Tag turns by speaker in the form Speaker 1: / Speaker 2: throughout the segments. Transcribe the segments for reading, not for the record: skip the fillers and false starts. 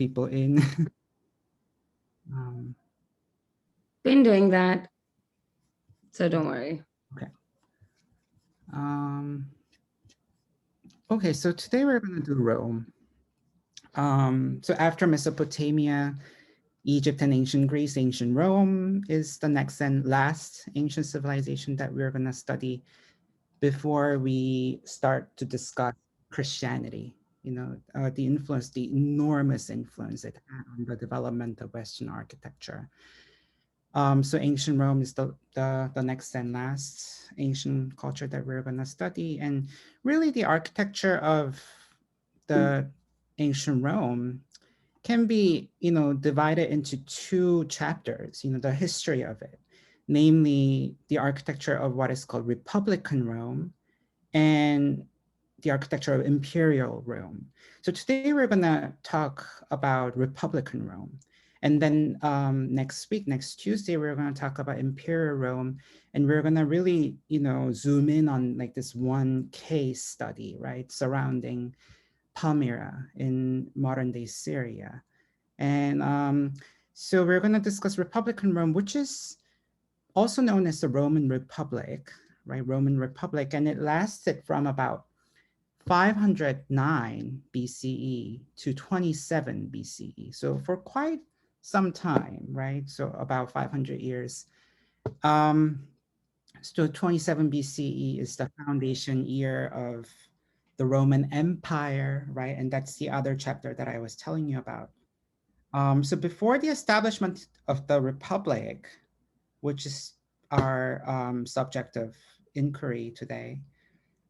Speaker 1: people in.
Speaker 2: Been doing that, so don't worry.
Speaker 1: Okay. Okay, so today we're going to do Rome. So after Mesopotamia, Egypt and ancient Greece, ancient Rome is the next and last ancient civilization that we're going to study before we start to discuss Christianity, the influence, the enormous influence it had on the development of Western architecture. So ancient Rome is the next and last ancient culture that we're going to study. And really the architecture of the ancient Rome can be, divided into two chapters, the history of it, namely the architecture of what is called Republican Rome and the architecture of Imperial Rome. So today we're going to talk about Republican Rome. And then next Tuesday, we're going to talk about Imperial Rome. And we're going to really, zoom in on like this one case study, right, surrounding Palmyra in modern day Syria. And so we're going to discuss Republican Rome, which is also known as the Roman Republic, right? Roman Republic. And it lasted from about 509 BCE to 27 BCE. So for quite some time, right? So about 500 years. So 27 BCE is the foundation year of the Roman Empire, right? And that's the other chapter that I was telling you about. So before the establishment of the Republic, which is our subject of inquiry today,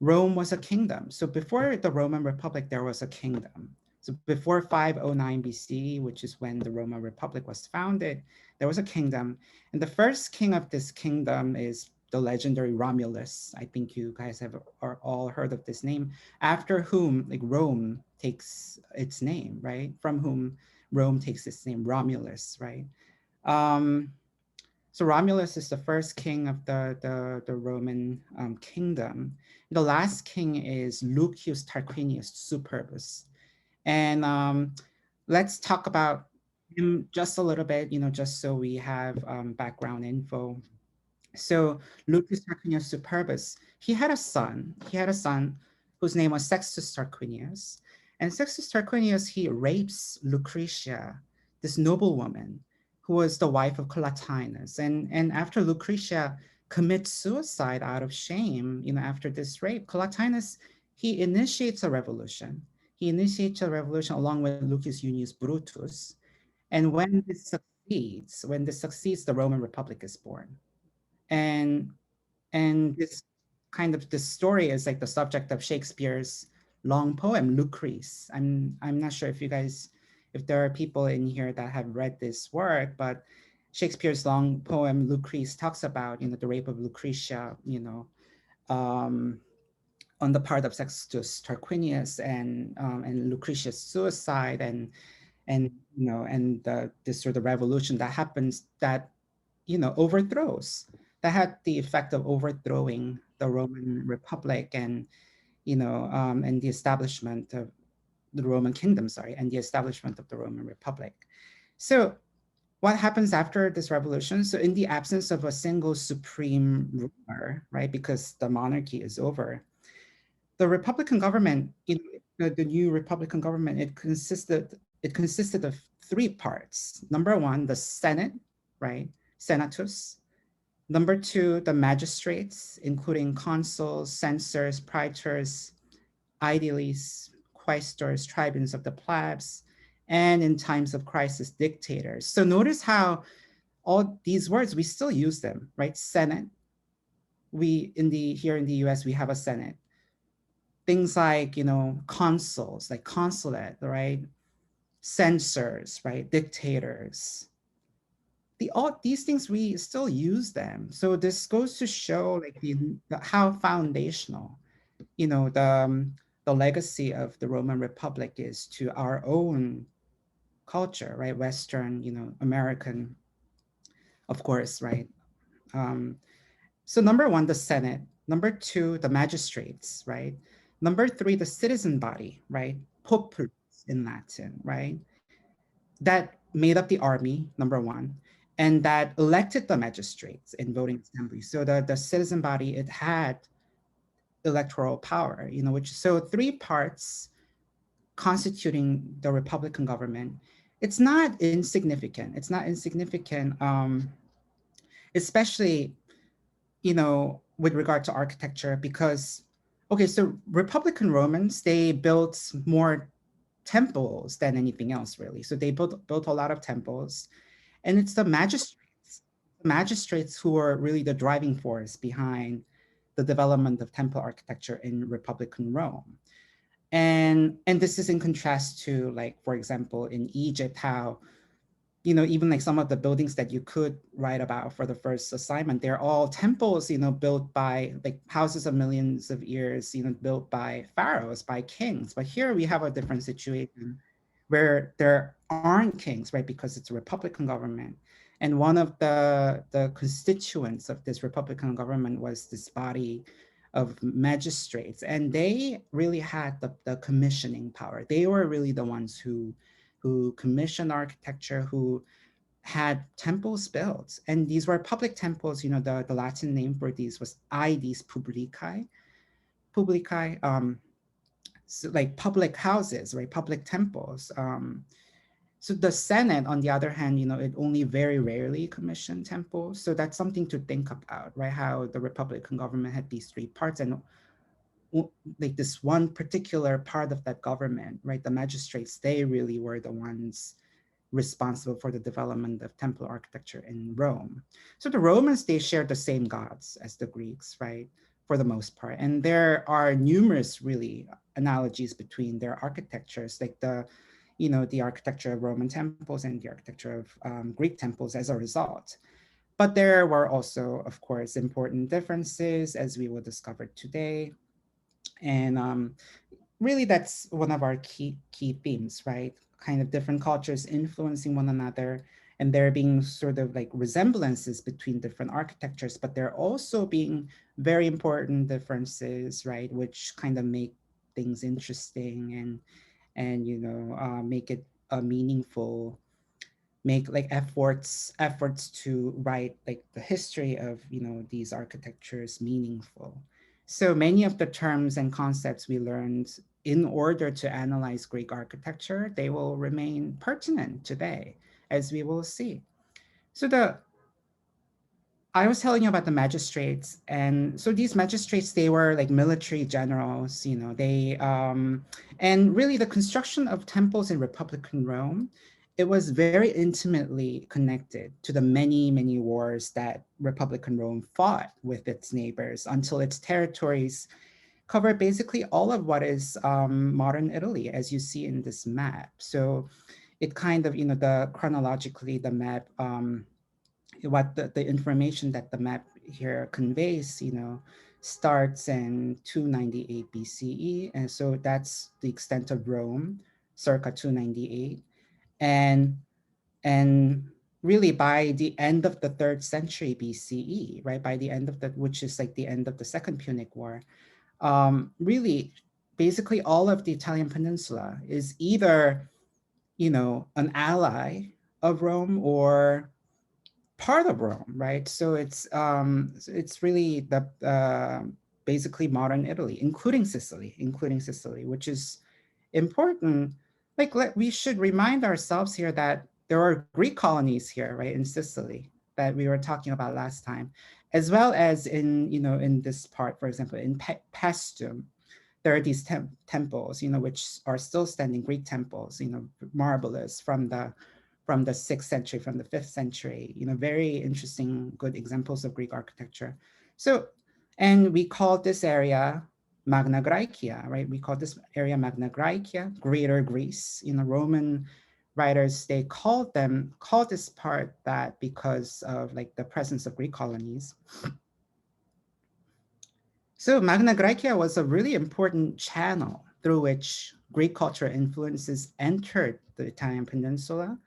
Speaker 1: Rome was a kingdom. So before the Roman Republic, there was a kingdom. So before 509 BCE, which is when the Roman Republic was founded, there was a kingdom. And the first king of this kingdom is the legendary Romulus. I think you guys are all heard of this name, after whom like Rome takes its name, right? From whom Rome takes its name, Romulus, right? So Romulus is the first king of the Roman kingdom. The last king is Lucius Tarquinius Superbus. And let's talk about him just a little bit, just so we have background info. So Lucius Tarquinius Superbus, he had a son. Whose name was Sextus Tarquinius. And Sextus Tarquinius, he rapes Lucretia, this noblewoman, who was the wife of Collatinus. And after Lucretia commits suicide out of shame, after this rape, Collatinus, he initiates a revolution. He initiates a revolution along with Lucius Junius Brutus. And when this succeeds, the Roman Republic is born. And this story is like the subject of Shakespeare's long poem, Lucrece. I'm not sure if there are people in here that have read this work, but Shakespeare's long poem, Lucrece, talks about, the rape of Lucretia, on the part of Sextus Tarquinius and Lucretia's suicide and this sort of revolution that happens that, that had the effect of overthrowing the Roman Republic and the establishment of the Roman kingdom, and the establishment of the Roman Republic. So what happens after this revolution? So in the absence of a single supreme ruler, right, because the monarchy is over, the Republican government, the new Republican government, it consisted of three parts. Number one, the Senate, right, Senatus. Number two, the magistrates, including consuls, censors, praetors, aediles, quaestors, tribunes of the plebs, and in times of crisis, dictators. So notice how all these words, we still use them, right? Senate. Here in the US, we have a Senate. Things like, consuls, like consulate, right? Censors, right? Dictators. All these things, we still use them. So this goes to show like how foundational, the legacy of the Roman Republic is to our own culture, right? Western, American, of course, right? So number one, the Senate. Number two, the magistrates, right? Number three, the citizen body, right? Populus in Latin, right? that made up the army, number one, and that elected the magistrates in voting assembly. So the citizen body, it had electoral power, which, so three parts constituting the Republican government. It's not insignificant. It's not insignificant, especially, with regard to architecture, because, okay, so Republican Romans, they built more temples than anything else, really. So they built a lot of temples, and it's the magistrates who are really the driving force behind the development of temple architecture in Republican Rome. And this is in contrast to, like, for example, in Egypt, how, even like some of the buildings that you could write about for the first assignment, they're all temples, built by, like, houses of millions of years, built by pharaohs, by kings. But here we have a different situation where there aren't kings, right? Because it's a Republican government. And one of the constituents of this Republican government was this body of magistrates. And they really had the commissioning power. They were really the ones who commissioned architecture, who had temples built. And these were public temples. The Latin name for these was aedes publicae. So like public houses, right? Public temples. So the Senate, on the other hand, it only very rarely commissioned temples. So that's something to think about, right? How the Republican government had these three parts, and like this one particular part of that government, right? The magistrates, they really were the ones responsible for the development of temple architecture in Rome. So the Romans, they shared the same gods as the Greeks, right? For the most part. And there are numerous really analogies between their architectures, like the architecture of Roman temples and the architecture of Greek temples as a result. But there were also, of course, important differences, as we will discover today. And really, that's one of our key themes, right? Kind of different cultures influencing one another, and there being sort of like resemblances between different architectures, but there also being very important differences, right? Which kind of make things interesting and make it a meaningful, make like efforts to write like the history of these architectures meaningful. So many of the terms and concepts we learned in order to analyze Greek architecture, they will remain pertinent today, as we will see. So I was telling you about the magistrates, and so these magistrates, they were like military generals, they and really the construction of temples in Republican Rome, it was very intimately connected to the many, many wars that Republican Rome fought with its neighbors until its territories covered basically all of what is modern Italy, as you see in this map. So it kind of, chronologically, the map, what the information that the map here conveys, starts in 298 BCE. And so that's the extent of Rome, circa 298. And really by the end of the 3rd century BCE, right, by the end of which is like the end of the Second Punic War, really, basically all of the Italian peninsula is either, an ally of Rome or part of Rome, right? So it's really the basically modern Italy, including Sicily, which is important. Like, we should remind ourselves here that there are Greek colonies here, right, in Sicily that we were talking about last time, as well as in in this part, for example, in Paestum, there are these temples, which are still standing, Greek temples, marvelous from the 6th century, from the 5th century, very interesting, good examples of Greek architecture. So, and we call this area Magna Graecia, right? We call this area Magna Graecia, Greater Greece. Roman writers, they call this part that because of like the presence of Greek colonies. So Magna Graecia was a really important channel through which Greek cultural influences entered the Italian peninsula.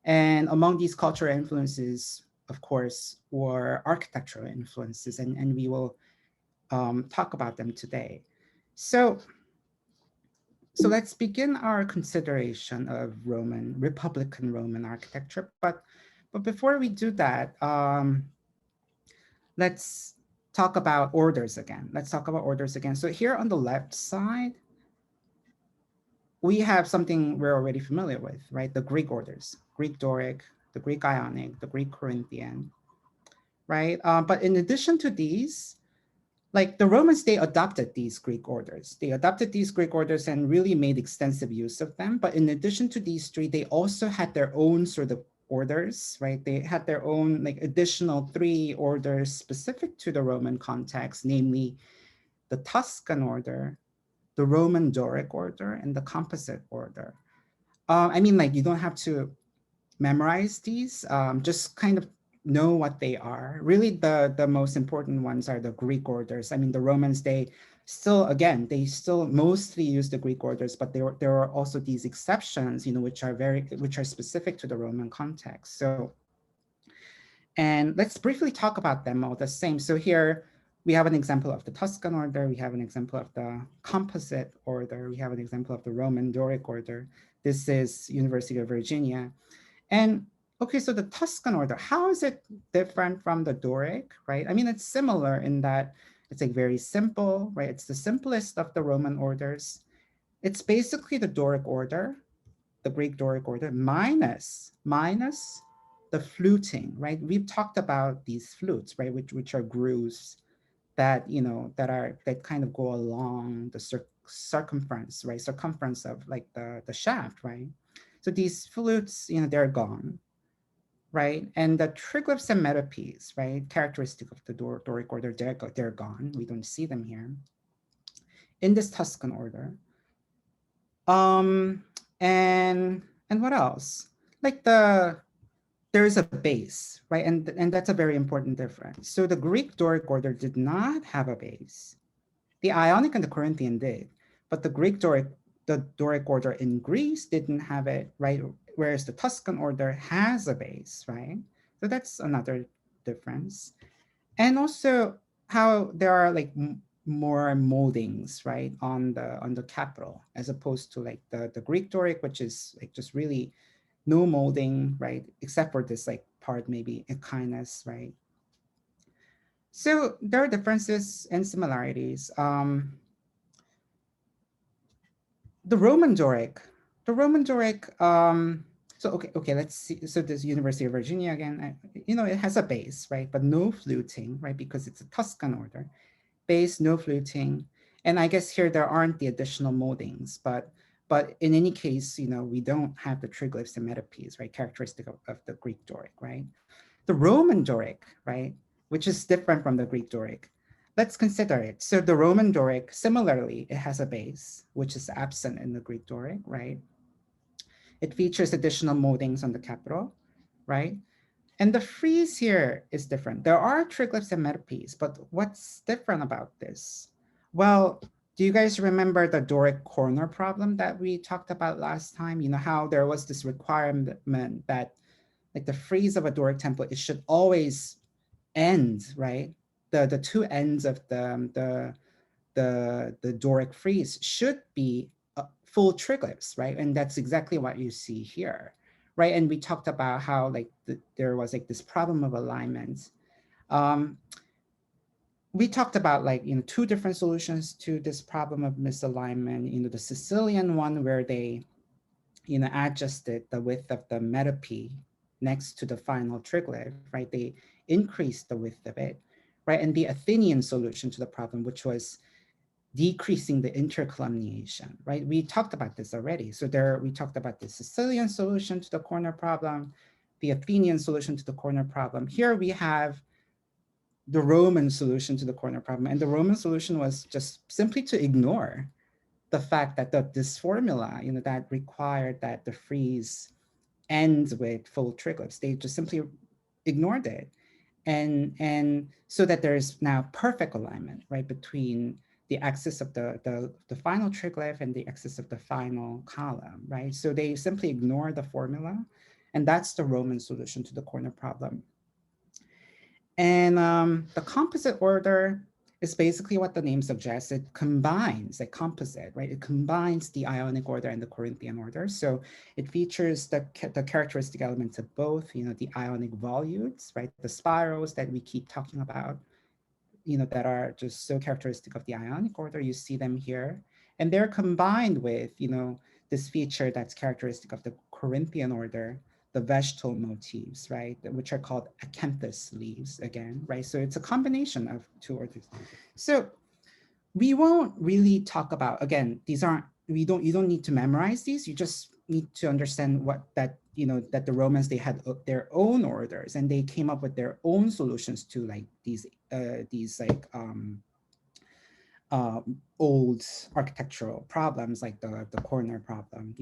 Speaker 1: And among these cultural influences, of course, were architectural influences, and we will talk about them today. So So let's begin our consideration of Republican Roman architecture. But before we do that, let's talk about orders again. So here on the left side, we have something we're already familiar with, right? The Greek orders, Greek Doric, the Greek Ionic, the Greek Corinthian, right? But in addition to these, like the Romans, they adopted these Greek orders. And really made extensive use of them. But in addition to these three, they also had their own sort of orders, right? They had their own like additional 3 orders specific to the Roman context, namely the Tuscan order, the Roman Doric order, and the Composite order. I mean, like you don't have to memorize these, just kind of know what they are. Really, the most important ones are the Greek orders. I mean, the Romans, they still mostly use the Greek orders, but there are also these exceptions, which are specific to the Roman context. So, and let's briefly talk about them all the same. So here we have an example of the Tuscan order. We have an example of the Composite order. We have an example of the Roman Doric order. This is University of Virginia. And okay, so the Tuscan order, how is it different from the Doric, right? I mean, it's similar in that it's like very simple, right? It's the simplest of the Roman orders. It's basically the Doric order, the Greek Doric order, minus the fluting, right? We've talked about these flutes, right? Which are grooves that, that kind of go along the circumference, right? Circumference of like the shaft, right? So these flutes, they're gone, right? And the triglyphs and metopes, right? Characteristic of the Doric order, they're gone. We don't see them here. In this Tuscan order. And what else? Like there is a base, right? And that's a very important difference. So the Greek Doric order did not have a base. The Ionic and the Corinthian did, but the Doric order in Greece didn't have it, right? Whereas the Tuscan order has a base, right? So that's another difference. And also how there are like more moldings, right, on the capital, as opposed to like the Greek Doric, which is like just really no molding, right? Except for this like part, maybe echinus, right? So there are differences and similarities. The Roman Doric, so okay, let's see. So this University of Virginia again, it has a base, right? But no fluting, right? Because it's a Tuscan order. Base, no fluting. And I guess here there aren't the additional moldings, but in any case, we don't have the triglyphs and metopes, right? Characteristic of the Greek Doric, right? The Roman Doric, right? Which is different from the Greek Doric. Let's consider it. So the Roman Doric, similarly, it has a base, which is absent in the Greek Doric, right? It features additional moldings on the capital, right? And the frieze here is different. There are triglyphs and metopes, but what's different about this? Well, do you guys remember the Doric corner problem that we talked about last time? How there was this requirement that like the frieze of a Doric temple, it should always end, right? The 2 ends of the Doric frieze should be full triglyphs, right? And that's exactly what you see here, right? And we talked about how like there was like this problem of alignment. We talked about like 2 different solutions to this problem of misalignment. The Sicilian one where they adjusted the width of the metope next to the final triglyph, right? They increased the width of it, right? And the Athenian solution to the problem, which was decreasing the intercolumniation, right? We talked about this already. So we talked about the Sicilian solution to the corner problem, the Athenian solution to the corner problem. Here we have the Roman solution to the corner problem. And the Roman solution was just simply to ignore the fact that this formula, that required that the frieze ends with full triglyphs. They just simply ignored it. And so that there's now perfect alignment, right, between the axis of the final triglyph and the axis of the final column, right? So they simply ignore the formula, and that's the Roman solution to the corner problem. And the composite order, is basically what the name suggests. It combines, like composite, right? It combines the Ionic order and the Corinthian order. So it features the characteristic elements of both, the Ionic volutes, right? The spirals that we keep talking about, that are just so characteristic of the Ionic order. You see them here. And they're combined with, this feature that's characteristic of the Corinthian order, the vegetal motifs, right, which are called acanthus leaves again, right? So it's a combination of two orders. So we won't really talk about, again, you don't need to memorize these. You just need to understand that the Romans, they had their own orders and they came up with their own solutions to like these old architectural problems, like the corner problem,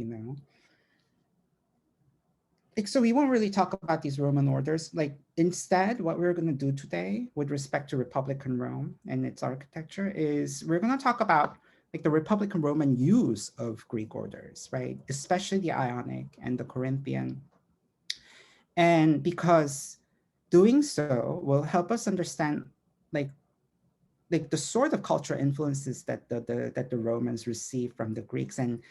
Speaker 1: so we won't really talk about these Roman orders. Like instead, what we're going to do today with respect to Republican Rome and its architecture is we're going to talk about like the Republican Roman use of Greek orders, right? Especially the Ionic and the Corinthian. And because doing so will help us understand like the sort of cultural influences that the Romans received from the Greeks, and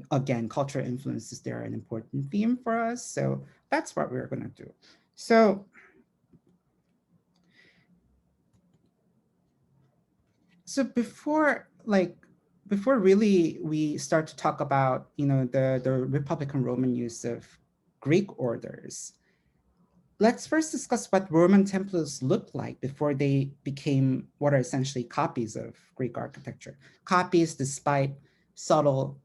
Speaker 1: again, cultural influences, they're an important theme for us. So that's what we're going to do. So before really we start to talk about the Republican Roman use of Greek orders, let's first discuss what Roman temples looked like before they became what are essentially copies of Greek architecture. Copies despite subtle,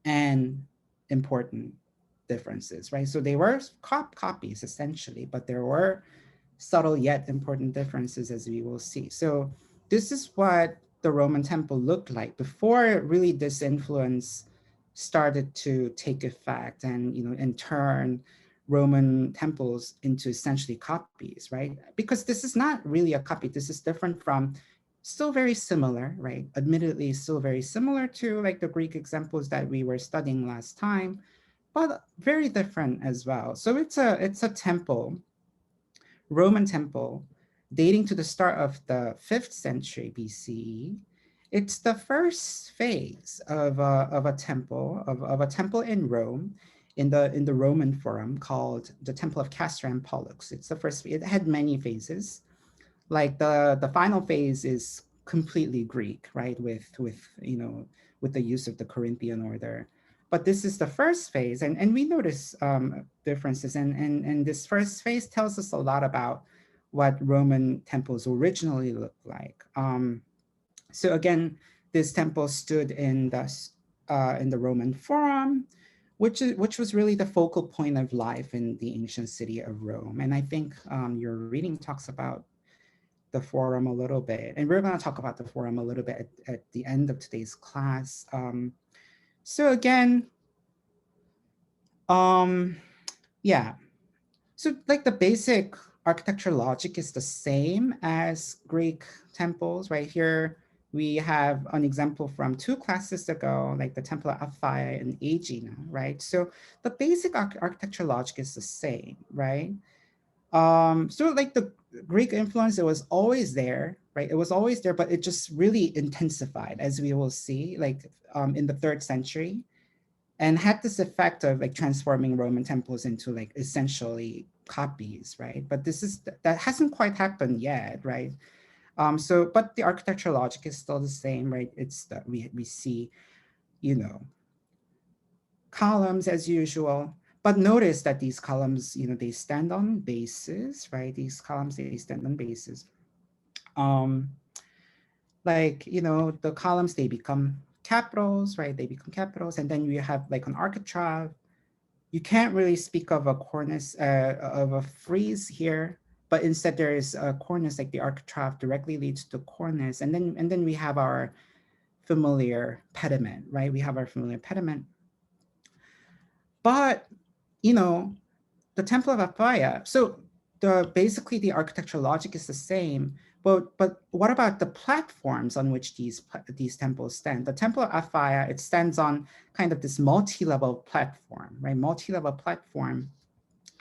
Speaker 1: and important differences, right? So they were copies essentially, but there were subtle yet important differences, as we will see. So this is what the Roman temple looked like before really this influence started to take effect and, and turn Roman temples into essentially copies, right? Because this is not really a copy. This is different from, still very similar, right? Admittedly, still very similar to like the Greek examples that we were studying last time, but very different as well. So it's a temple, Roman temple, dating to the start of the 5th century BCE. It's the first phase of a temple, of a temple in Rome, in the Roman Forum, called the Temple of Castor and Pollux. It's the first. It had many phases. Like the final phase is completely Greek, right? With the use of the Corinthian order. But this is the first phase, and we notice differences. And this first phase tells us a lot about what Roman temples originally looked like. So again, this temple stood in the Roman Forum, which was really the focal point of life in the ancient city of Rome. And I think your reading talks about the Forum a little bit, and we're going to talk about the Forum a little bit at the end of today's class. So again, yeah. So like the basic architecture logic is the same as Greek temples. Right here, we have an example from 2 classes ago, like the Temple of Apphia and Aegina, right? So the basic architecture logic is the same, right? So like the Greek influence, it was always there, right? It was always there, but it just really intensified, as we will see, like in the 3rd century, and had this effect of like transforming Roman temples into like essentially copies, right? But that hasn't quite happened yet, right? But the architectural logic is still the same, right? It's that we see, columns as usual. But notice that these columns, they stand on bases, right? These columns, they stand on bases. The columns, they become capitals, right? They become capitals. And then you have like an architrave. You can't really speak of a cornice, of a frieze here, but instead there is a cornice, like the architrave directly leads to cornice. And then we have our familiar pediment, right? We have our familiar pediment. But, the Temple of Apphia, so basically the architectural logic is the same, but what about the platforms on which these temples stand? The Temple of Apphia, it stands on kind of this multi-level platform, right? Multi-level platform.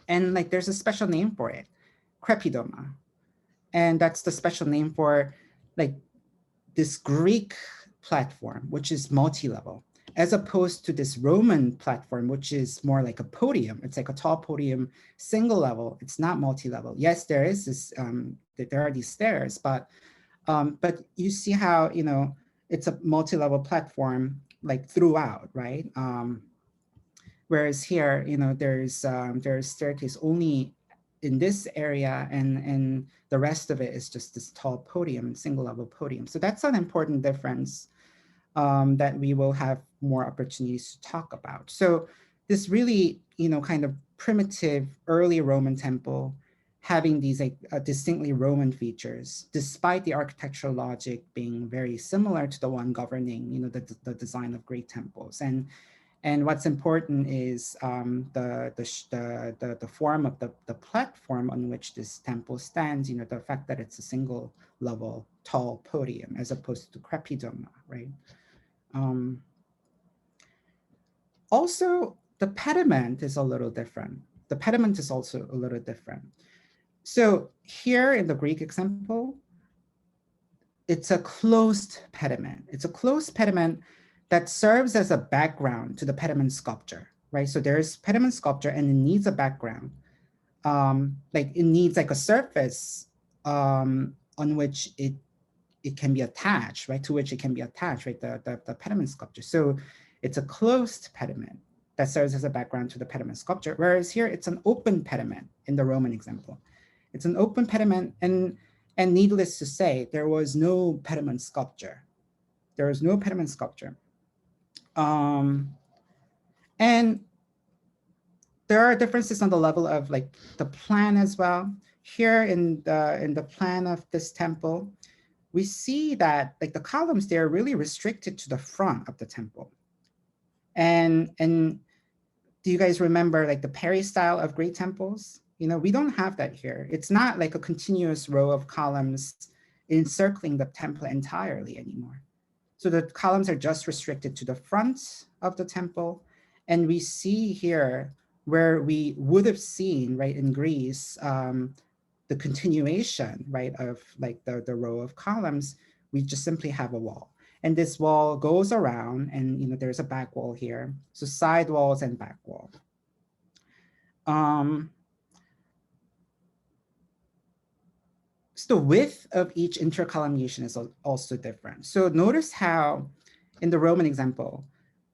Speaker 1: And like there's a special name for it, crepidoma. And that's the special name for like this Greek platform, which is multi-level, as opposed to this Roman platform, which is more like a podium. It's like a tall podium, single level. It's not multi-level. Yes, there is this, there are these stairs, but you see how, you know, it's a multi-level platform like throughout, right? Whereas here, you know, there's staircase only in this area, and the rest of it is just this tall podium, single level podium. So that's an important difference that we will have more opportunities to talk about. So this really, you know, kind of primitive early Roman temple having these like distinctly Roman features, despite the architectural logic being very similar to the one governing, you know, the design of Greek temples. And what's important is the form of the platform on which this temple stands, you know, the fact that it's a single level tall podium as opposed to crepidoma, right? Also, the pediment is a little different. The pediment is also a little different. So here in the Greek example, it's a closed pediment. It's a closed pediment that serves as a background to the pediment sculpture, right? So there's pediment sculpture and it needs a background. Like it needs like a surface on which it can be attached, right? To which it can be attached, right? The pediment sculpture. So it's a closed pediment that serves as a background to the pediment sculpture. Whereas here it's an open pediment in the Roman example. It's an open pediment, and needless to say, there was no pediment sculpture. There was no pediment sculpture. And there are differences on the level of like the plan as well. Here in the plan of this temple, we see that like the columns, they're really restricted to the front of the temple. And do you guys remember like the peristyle of Greek temples? You know, we don't have that here. It's not like a continuous row of columns encircling the temple entirely anymore. So the columns are just restricted to the front of the temple. And we see here where we would have seen, right, in Greece, the continuation, right, of like the row of columns, we just simply have a wall. And this wall goes around and, you know, there's a back wall here. So side walls and back wall. So the width of each intercolumniation is also different. So notice how in the Roman example,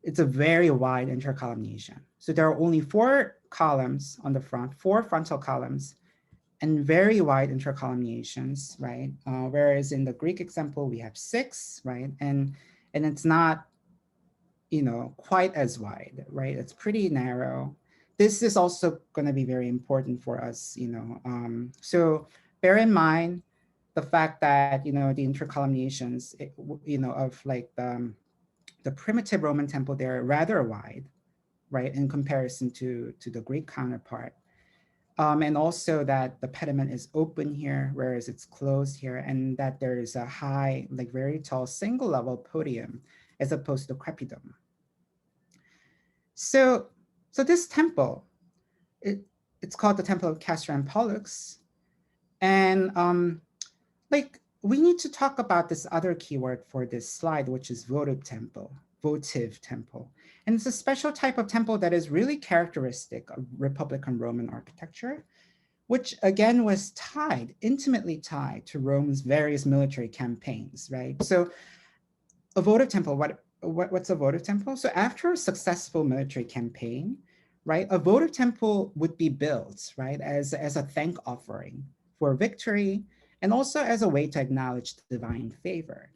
Speaker 1: it's a very wide intercolumniation. So there are only 4 columns on the front, 4 frontal columns, and very wide intercolumniations, right? Whereas in the Greek example, we have 6, right? And it's not, you know, quite as wide, right? It's pretty narrow. This is also going to be very important for us, you know. So bear in mind the fact that, you know, the intercolumniations, you know, of like the primitive Roman temple, they're rather wide, right, in comparison to the Greek counterpart. And also that the pediment is open here, whereas it's closed here, and that there is a high, like very tall single level podium as opposed to crepidoma. So this temple, it's called the Temple of Castor and Pollux. And like we need to talk about this other keyword for this slide, which is votive temple. And it's a special type of temple that is really characteristic of Republican Roman architecture, which again was intimately tied to Rome's various military campaigns, right? So a votive temple, what's a votive temple? So after a successful military campaign, right, a votive temple would be built, right, as a thank offering for victory, and also as a way to acknowledge divine favor.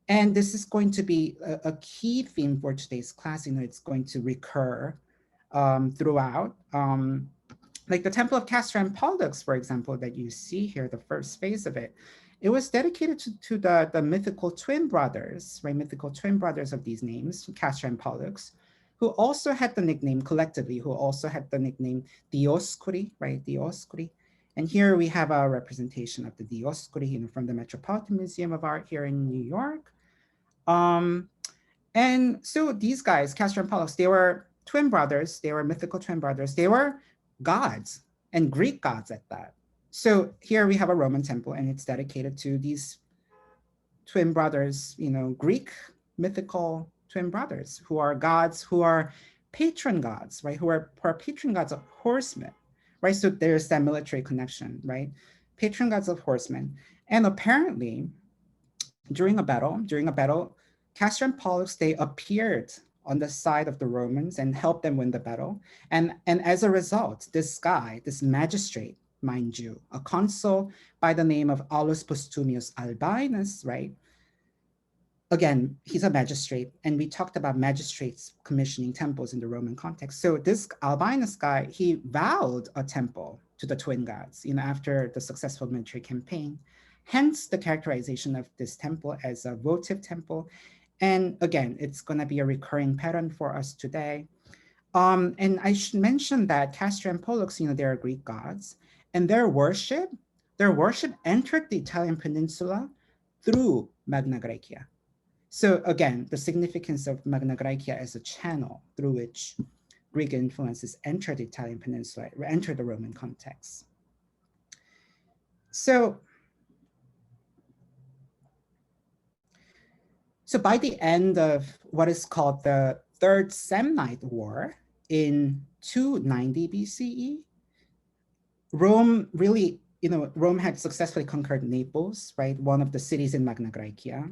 Speaker 1: And this is going to be a key theme for today's class. You know, it's going to recur throughout. Like the Temple of Castor and Pollux, for example, that you see here, the first phase of it, it was dedicated to the mythical twin brothers, right? Mythical twin brothers of these names, Castor and Pollux, who also had the nickname collectively, who also had the nickname Dioscuri, right? Dioscuri. And here we have a representation of the Dioscuri, you know, from the Metropolitan Museum of Art here in New York. And so these guys, Castor and Pollux, they were twin brothers. They were mythical twin brothers. They were gods, and Greek gods at that. So here we have a Roman temple, and it's dedicated to these twin brothers, Greek mythical twin brothers who are gods, who are patron gods, right? Who are patron gods of horsemen, right? So there's that military connection, right? Patron gods of horsemen. And apparently during a battle, Castor and Pollux, they appeared on the side of the Romans and helped them win the battle. And as a result, this guy, this magistrate, mind you, a consul by the name of Aulus Postumius Albinus, right? Again, he's a magistrate, and we talked about magistrates commissioning temples in the Roman context. So this Albinus guy, he vowed a temple to the twin gods, after the successful military campaign. Hence the characterization of this temple as a votive temple. And again, it's going to be a recurring pattern for us today. And I should mention that Castor and Pollux, they're Greek gods, and their worship entered the Italian peninsula through Magna Graecia. So again, the significance of Magna Graecia as a channel through which Greek influences entered the Italian peninsula, entered the Roman context. So by the end of what is called the Third Samnite War in 290 BCE, Rome really, Rome had successfully conquered Naples, right? One of the cities in Magna Graecia,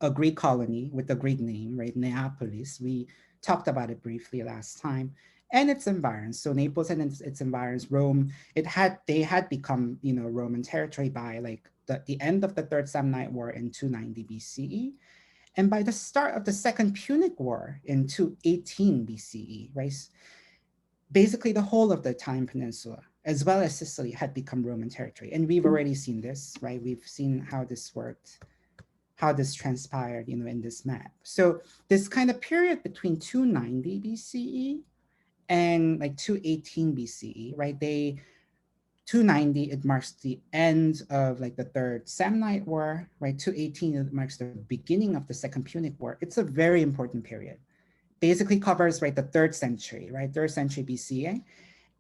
Speaker 1: a Greek colony with a Greek name, right? Neapolis. We talked about it briefly last time, and its environs. So Naples and its environs, Rome, they had become, Roman territory by like the end of the Third Samnite War in 290 BCE. And by the start of the Second Punic War in 218 BCE, right? Basically the whole of the Italian peninsula, as well as Sicily, had become Roman territory. And we've already seen this, right? We've seen how this worked, how this transpired, in this map. So this kind of period between 290 BCE and like 218 BCE, right? 290, it marks the end of like the Third Samnite War, right? 218, it marks the beginning of the Second Punic War. It's a very important period. Basically covers, right, the 3rd century, right? 3rd century BCE.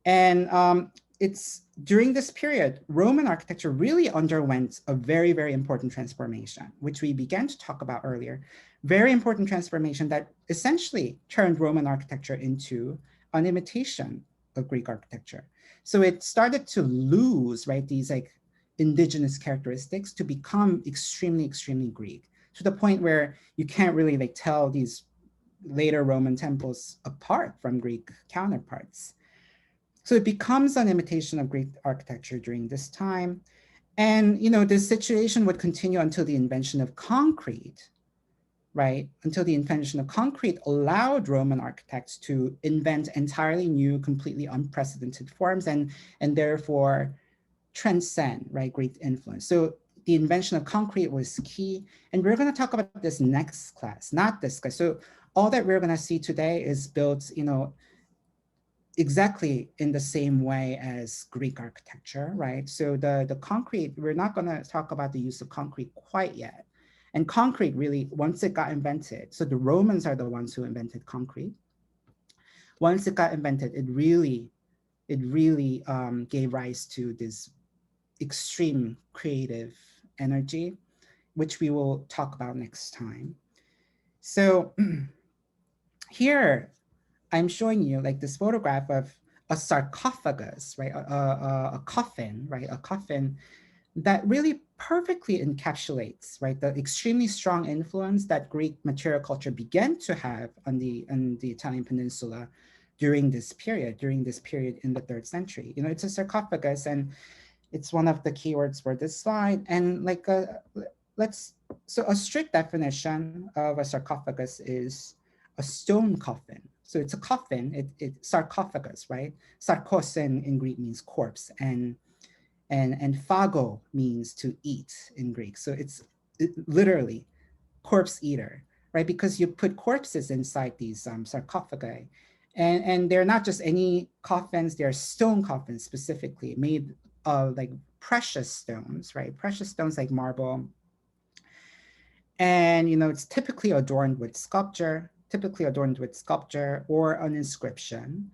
Speaker 1: And it's during this period, Roman architecture really underwent a very, very important transformation, which we began to talk about earlier. Very important transformation that essentially turned Roman architecture into an imitation of Greek architecture. So it started to lose, right, these like indigenous characteristics to become extremely, extremely Greek, to the point where you can't really like tell these later Roman temples apart from Greek counterparts. So it becomes an imitation of Greek architecture during this time. And, this situation would continue until the invention of concrete, right? Until the invention of concrete allowed Roman architects to invent entirely new, completely unprecedented forms and therefore transcend, right, Greek influence. So the invention of concrete was key. And we're going to talk about this next class, not this class. So all that we're going to see today is built, exactly in the same way as Greek architecture, right? So the concrete, we're not going to talk about the use of concrete quite yet. And concrete really, once it got invented, so the Romans are the ones who invented concrete. Once it got invented, it really gave rise to this extreme creative energy, which we will talk about next time. So here, I'm showing you like this photograph of a sarcophagus, right? A coffin, right? A coffin that really perfectly encapsulates, right, the extremely strong influence that Greek material culture began to have on the Italian peninsula during this period in the 3rd century. It's a sarcophagus, and it's one of the keywords for this slide. And like so a strict definition of a sarcophagus is a stone coffin. So it's a coffin, it's sarcophagus, right? Sarkos in Greek means corpse, and phago means to eat in Greek. So it's literally corpse eater, right? Because you put corpses inside these sarcophagi. And they're not just any coffins, they're stone coffins specifically made of like precious stones, right? Precious stones like marble. And, it's typically adorned with sculpture or an inscription.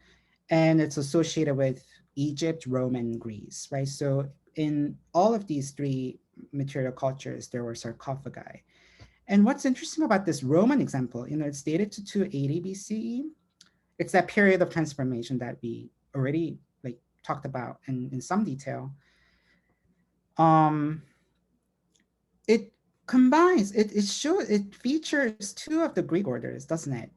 Speaker 1: And it's associated with Egypt, Rome, and Greece, right? So in all of these three material cultures, there were sarcophagi. And what's interesting about this Roman example, it's dated to 280 BCE. It's that period of transformation that we already like talked about in some detail. It combines, it features two of the Greek orders, doesn't it?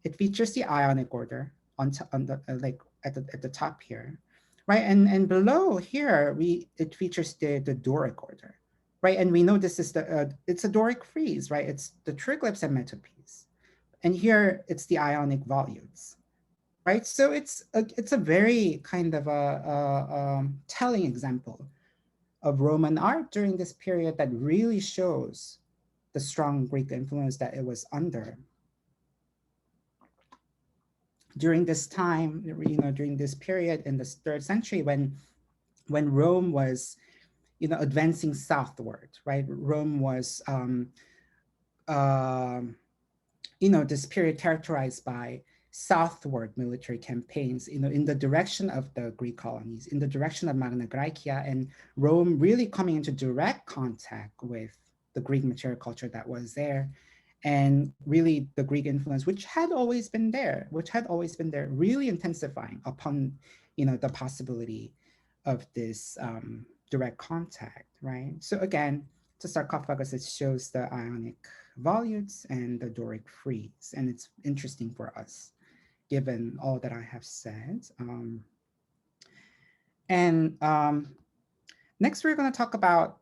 Speaker 1: It features the Ionic order on the like at the top here, right? And below here it features the Doric order, right? And we know this is it's a Doric frieze, right? It's the triglyphs and metopes, and here it's the Ionic volutes, right? So it's a very kind of a telling example of Roman art during this period that really shows the strong Greek influence that it was under. During this time, during this period in the 3rd century when Rome was, advancing southward, right? Rome was, this period characterized by southward military campaigns, in the direction of the Greek colonies, in the direction of Magna Graecia, and Rome really coming into direct contact with the Greek material culture that was there. And really the Greek influence, which had always been there, really intensifying upon, the possibility of this direct contact, right? So again, the sarcophagus, it shows the Ionic volutes and the Doric frieze, and it's interesting for us, given all that I have said. Next, we're going to talk about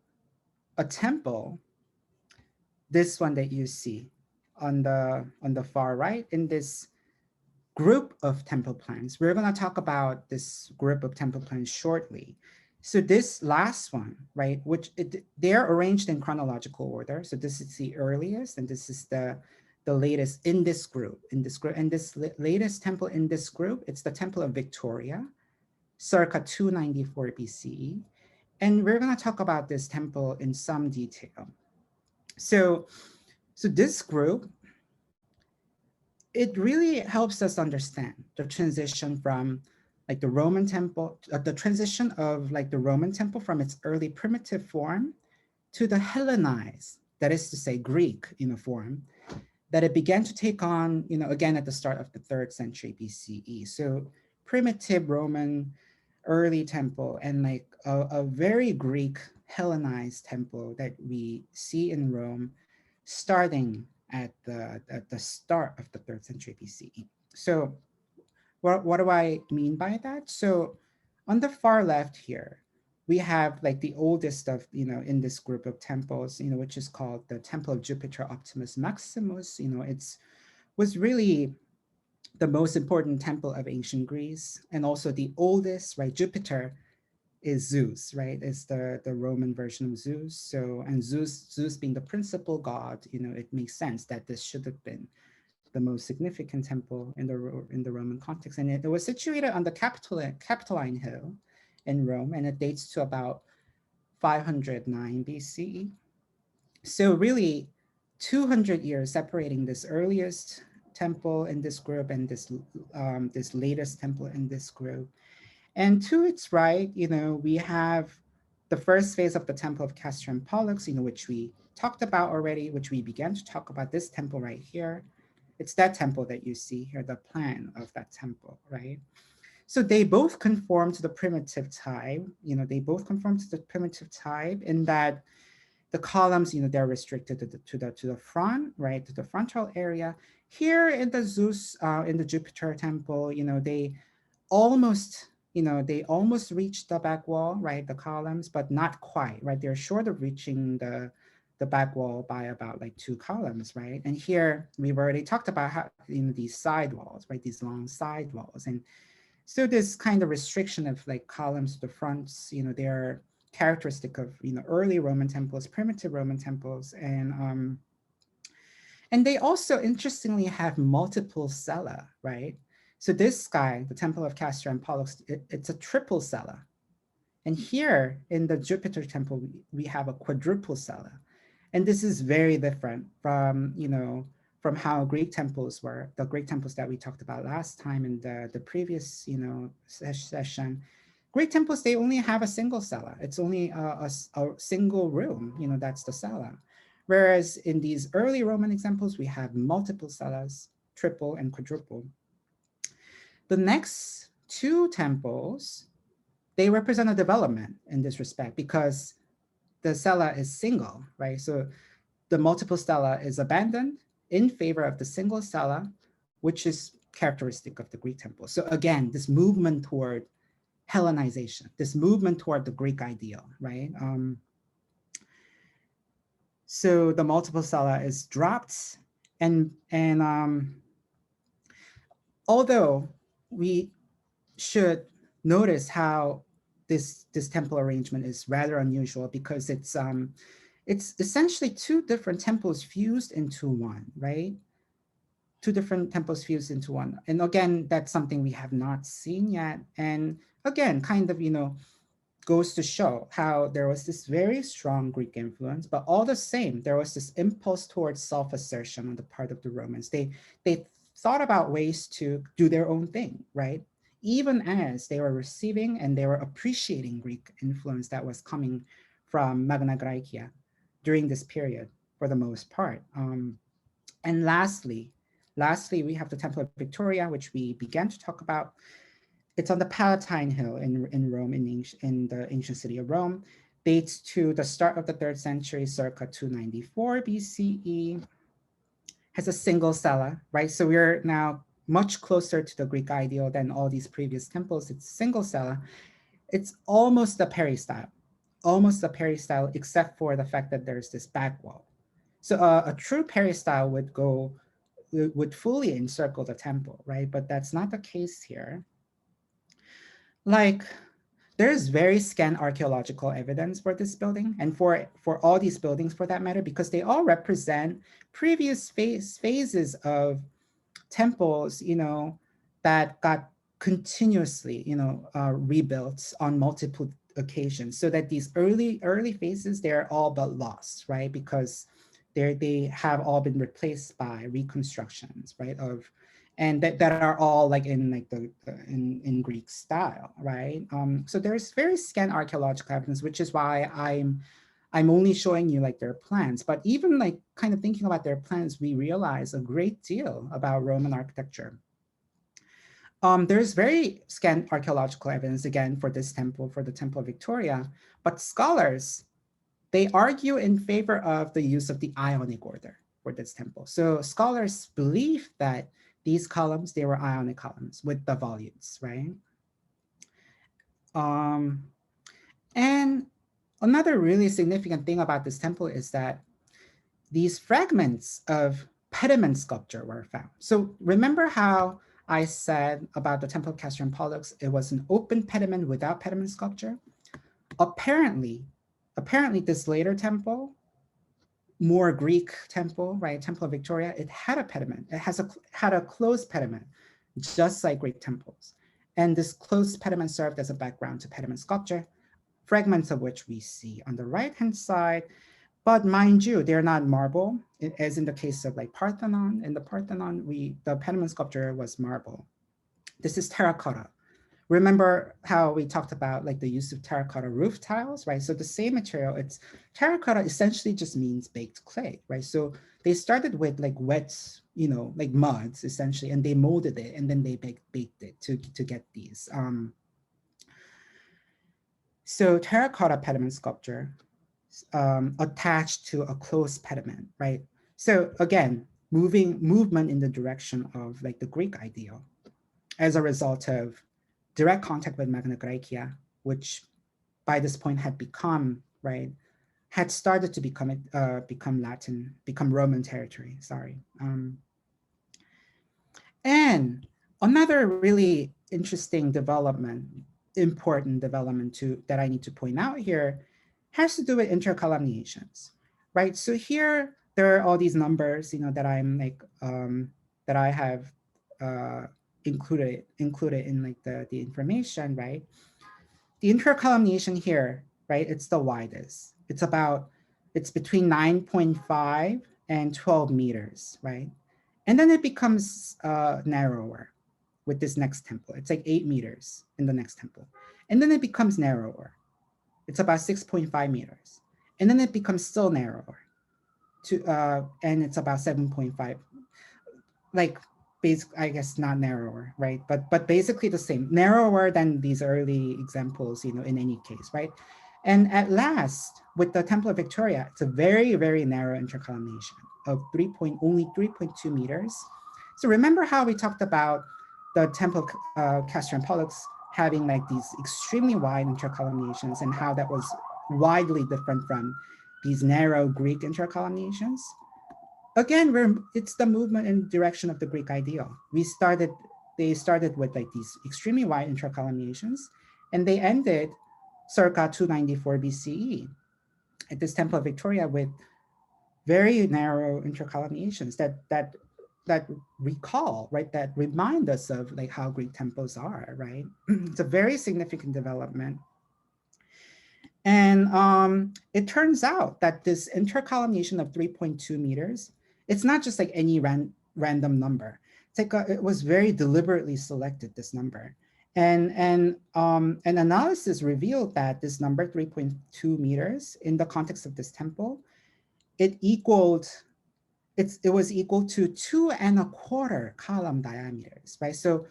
Speaker 1: a temple. This one that you see on the far right in this group of temple plans. We're going to talk about this group of temple plans shortly. So this last one, right, they're arranged in chronological order. So this is the earliest, and this is the latest in this group. And this latest temple in this group, it's the Temple of Victoria, circa 294 BCE. And we're going to talk about this temple in some detail. So this group, it really helps us understand the transition from like the Roman temple, the transition of like the Roman temple from its early primitive form to the Hellenized, that is to say Greek, form, that it began to take on, again at the start of the 3rd century BCE. So primitive Roman early temple and like a very Greek Hellenized temple that we see in Rome starting at the start of the 3rd century BCE. So what do I mean by that? So on the far left here, we have like the oldest of, in this group of temples, which is called the Temple of Jupiter Optimus Maximus. Was really the most important temple of ancient Greece, and also the oldest, right? Jupiter is Zeus, right? It's the Roman version of Zeus. So, and Zeus being the principal god, it makes sense that this should have been the most significant temple in the Roman context. And it was situated on the Capitoline Hill in Rome, and it dates to about 509 BCE. So really 200 years separating this earliest temple in this group and this latest temple in this group. And to its right, we have the first phase of the Temple of Castor and Pollux, which we talked about already, which we began to talk about, this temple right here. It's that temple that you see here, the plan of that temple, right? So they both conform to the primitive type, in that the columns, they're restricted to the front, right, to the frontal area. Here in the Zeus, in the Jupiter temple, they almost reach the back wall, right, the columns, but not quite, right? They're short of reaching the back wall by about like 2 columns, right? And here we've already talked about how, these side walls, right, these long side walls. And so this kind of restriction of like columns to the fronts, they're characteristic of, early Roman temples, primitive Roman temples. And they also interestingly have multiple cella, right? So this guy, the Temple of Castor and Pollux, it's a triple cella. And here in the Jupiter temple, we have a quadruple cella. And this is very different from, from how Greek temples were, the Greek temples that we talked about last time in the previous, session. Greek temples, they only have a single cella. It's only a single room, that's the cella. Whereas in these early Roman examples, we have multiple cellas, triple and quadruple. The next two temples, they represent a development in this respect because the cella is single, right? So the multiple cella is abandoned in favor of the single cella, which is characteristic of the Greek temple. So again, this movement toward Hellenization, this movement toward the Greek ideal, right? So the multiple cella is dropped, and although we should notice how this temple arrangement is rather unusual because it's essentially two different temples fused into one, right? Two different temples fused into one. And again, that's something we have not seen yet. And again, kind of, goes to show how there was this very strong Greek influence, but all the same, there was this impulse towards self-assertion on the part of the Romans. They thought about ways to do their own thing, right? Even as they were receiving and they were appreciating Greek influence that was coming from Magna Graecia during this period for the most part. And lastly, we have the Temple of Victoria, which we began to talk about. It's on the Palatine Hill in Rome, in the ancient city of Rome, dates to the start of the 3rd century, circa 294 BCE, has a single cella, right? So we're now much closer to the Greek ideal than all these previous temples. It's single cella. It's almost a peristyle, except for the fact that there's this back wall. So a true peristyle would fully encircle the temple, right? But that's not the case here. Like, there's very scant archaeological evidence for this building and for all these buildings for that matter, because they all represent previous phases of temples, that got continuously, rebuilt on multiple occasions, so that these early phases, they're all but lost, right? Because they have all been replaced by reconstructions, right? And that are all like in in Greek style, right? So there's very scant archaeological evidence, which is why I'm only showing you like their plans. But even like kind of thinking about their plans, we realize a great deal about Roman architecture. There's very scant archaeological evidence again for this temple, for the Temple of Victoria, but scholars, they argue in favor of the use of the Ionic order for this temple. So scholars believe that these columns, they were Ionic columns with the volutes, right? And another really significant thing about this temple is that these fragments of pediment sculpture were found. So remember how I said about the Temple of Castor and Pollux, it was an open pediment without pediment sculpture? Apparently this later temple, more Greek temple, right? Temple of Victoria, it had a pediment. It had a closed pediment, just like Greek temples. And this closed pediment served as a background to pediment sculpture, fragments of which we see on the right-hand side. But mind you, they're not marble, as in the case of like Parthenon. In the Parthenon, the pediment sculpture was marble. This is terracotta. Remember how we talked about like the use of terracotta roof tiles, right? So the same material, terracotta essentially just means baked clay, right? So they started with like wet, like muds essentially, and they molded it and then they baked it to get these. So terracotta pediment sculpture attached to a closed pediment, right? So again, movement in the direction of like the Greek ideal as a result of direct contact with Magna Graecia, which by this point had become, right, had started to become Roman territory, sorry. And another really interesting development, important development that I need to point out here has to do with intercolumniations, right? So here, there are all these numbers, that I'm like, that I have included in like the information, right? The intercolumniation here, right? It's the widest. It's between 9.5 and 12 meters, right? And then it becomes narrower with this next temple. It's like 8 meters in the next temple. And then it becomes narrower. It's about 6.5 meters. And then it becomes still narrower and it's about 7.5, like I guess not narrower, right? But basically the same, narrower than these early examples, in any case, right? And at last, with the Temple of Victoria, it's a very, very narrow intercolumniation of only 3.2 meters. So remember how we talked about the Temple of Castor and Pollux having like these extremely wide intercolumniations and how that was widely different from these narrow Greek intercolumniations? Again, it's the movement in direction of the Greek ideal. They started with like these extremely wide intercolumniations, and they ended circa 294 BCE at this Temple of Victoria with very narrow intercolumniations that recall, right, that remind us of like how Greek temples are, right? It's a very significant development. And it turns out that this intercolumniation of 3.2 meters, it's not just like any random number. It's like it was very deliberately selected, this number. And an analysis revealed that this number, 3.2 meters, in the context of this temple, it was equal to 2.25 column diameters, right? So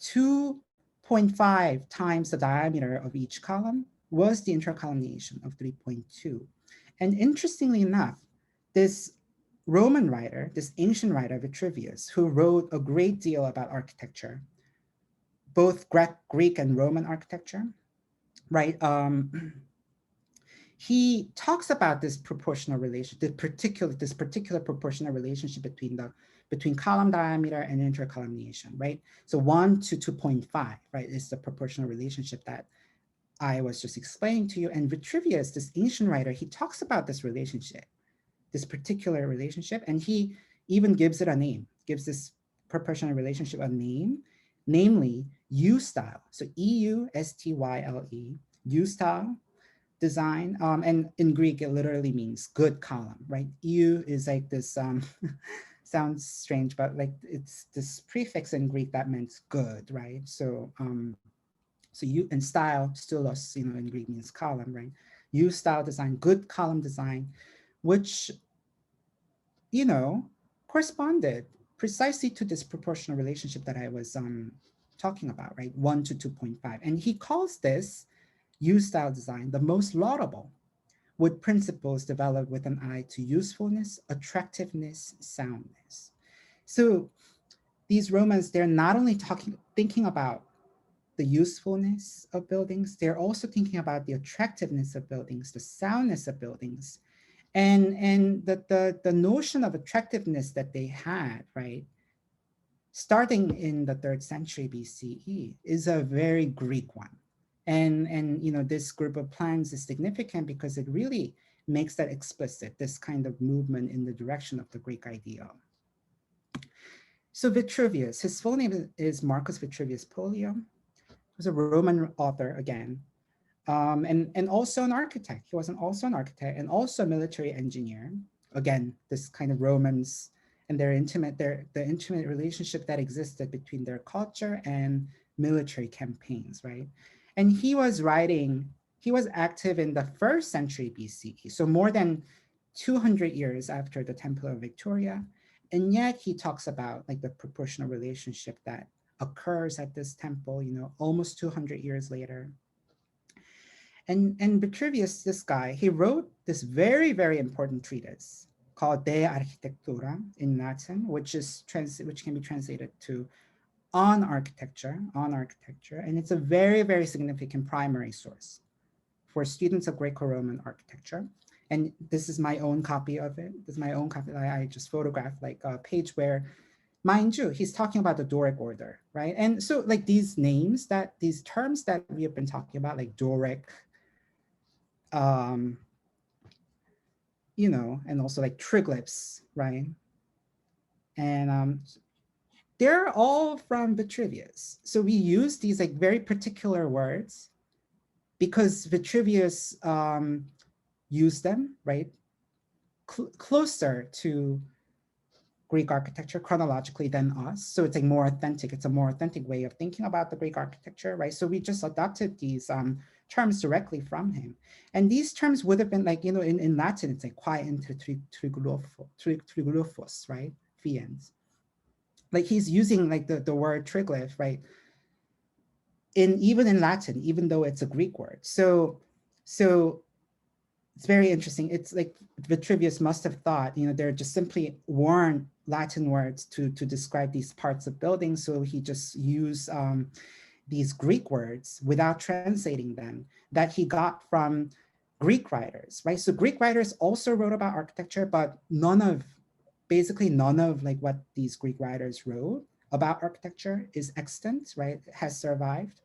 Speaker 1: 2.5 times the diameter of each column was the intercolumniation of 3.2. And interestingly enough, this Roman writer, this ancient writer, Vitruvius, who wrote a great deal about architecture, both Greek and Roman architecture, right? He talks about this proportional relation, this particular proportional relationship between column diameter and intercolumniation, right? So 1 to 2.5, right, is the proportional relationship that I was just explaining to you. And Vitruvius, this ancient writer, he talks about this relationship, this particular relationship, and he even gives it a name, gives this proportional relationship a name, namely U-style. So E-U-S-T-Y-L-E, U-style design. And in Greek, it literally means good column, right? U is like this, sounds strange, but like it's this prefix in Greek that meant good, right? So U and style, stylos, in Greek means column, right? U style design, good column design, which, corresponded precisely to this proportional relationship that I was talking about, right? 1 to 2.5. And he calls this U style design the most laudable, with principles developed with an eye to usefulness, attractiveness, soundness. So these Romans, they're not only thinking about the usefulness of buildings, they're also thinking about the attractiveness of buildings, the soundness of buildings, and the notion of attractiveness that they had, right, starting in the 3rd century BCE, is a very Greek one. And this group of plans is significant because it really makes that explicit, this kind of movement in the direction of the Greek ideal. So Vitruvius, his full name is Marcus Vitruvius Pollio. He was a Roman author again, and also an architect. He was also an architect and also a military engineer. Again, this kind of Romans and the intimate relationship that existed between their culture and military campaigns, right? And he was active in the 1st century BCE, so more than 200 years after the Temple of Victoria. And yet he talks about like the proportional relationship that occurs at this temple, almost 200 years later. And Vitruvius, this guy, he wrote this very, very important treatise called De Architectura in Latin, which can be translated to on architecture, and it's a very, very significant primary source for students of Greco-Roman architecture. And this is my own copy of it. This is my own copy. I just photographed like a page where, mind you, he's talking about the Doric order, right? And so like these terms that we have been talking about, like Doric, and also like triglyphs, right? And they're all from Vitruvius. So we use these like very particular words because Vitruvius used them, right? Closer to Greek architecture chronologically than us. So it's a more authentic way of thinking about the Greek architecture, right? So we just adopted these terms directly from him. And these terms would have been like, in Latin, it's like quae inter triglyphos, right? Fiends. Like he's using like the word triglyph, right? Even in Latin, even though it's a Greek word. So it's very interesting. It's like Vitruvius must have thought, there just simply weren't Latin words to describe these parts of buildings. So he just used these Greek words without translating them that he got from Greek writers, right? So Greek writers also wrote about architecture, but basically none of like what these Greek writers wrote about architecture is extant, right? Has survived.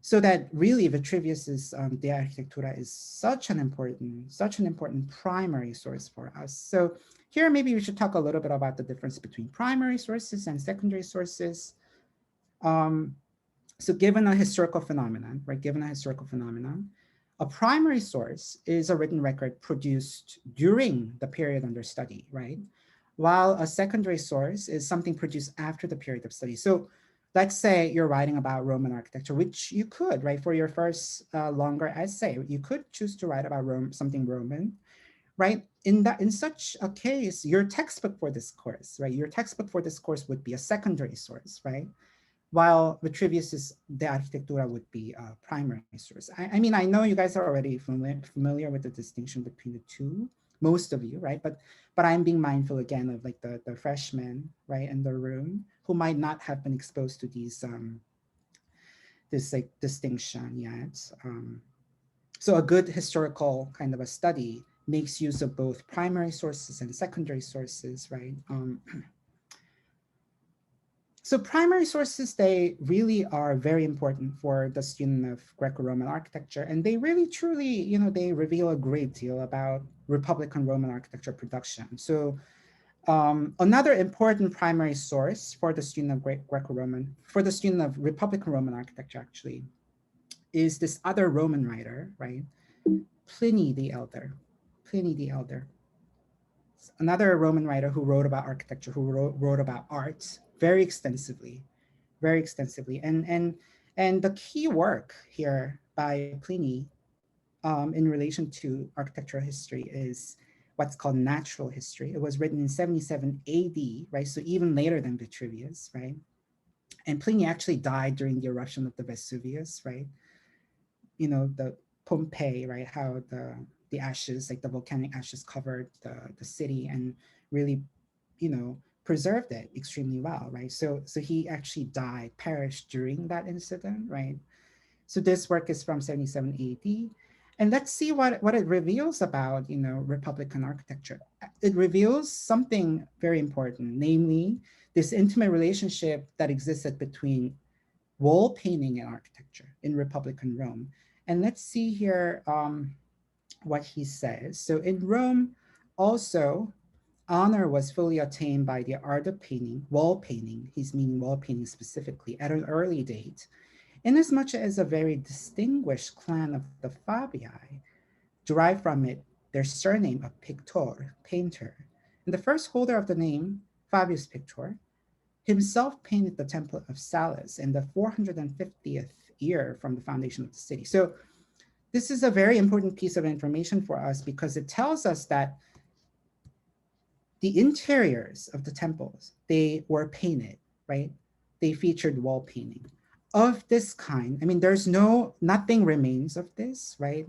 Speaker 1: So that really Vitruvius's De Architectura is such an important primary source for us. So here maybe we should talk a little bit about the difference between primary sources and secondary sources. So given a historical phenomenon, right? A primary source is a written record produced during the period under study, right? While a secondary source is something produced after the period of study. So let's say you're writing about Roman architecture, which you could, right? For your first longer essay, you could choose to write about something Roman, right? In such a case, your textbook for this course, right? Your textbook for this course would be a secondary source, right? While Vitruvius's De Architectura would be a primary source. I mean, I know you guys are already familiar with the distinction between the two, most of you, right? But I'm being mindful again of like the freshmen, right, in the room who might not have been exposed to these this like distinction yet. So a good historical kind of a study makes use of both primary sources and secondary sources, right? So primary sources, they really are very important for the student of Greco-Roman architecture. And they really truly, they reveal a great deal about Republican Roman architecture production. So another important primary source for the student of Greco-Roman, for the student of Republican Roman architecture actually, is this other Roman writer, right? Pliny the Elder. Another Roman writer who wrote about architecture, who wrote about art very extensively. And the key work here by Pliny in relation to architectural history is what's called natural history. It was written in 77 AD, right? So even later than Vitruvius, right? And Pliny actually died during the eruption of the Vesuvius, right? The Pompeii, right? How the ashes, like the volcanic ashes covered the city and really, preserved it extremely well, right? So he actually perished during that incident, right? So this work is from 77 AD. And let's see what it reveals about, Republican architecture. It reveals something very important, namely this intimate relationship that existed between wall painting and architecture in Republican Rome. And let's see here what he says. So in Rome, also, honor was fully attained by the art of painting, wall painting, he's meaning wall painting specifically, at an early date, inasmuch as a very distinguished clan of the Fabii derived from it their surname of Pictor, painter. And the first holder of the name, Fabius Pictor, himself painted the temple of Sallust in the 450th year from the foundation of the city. So this is a very important piece of information for us because it tells us that the interiors of the temples, they were painted, right? They featured wall painting of this kind. I mean, nothing remains of this, right?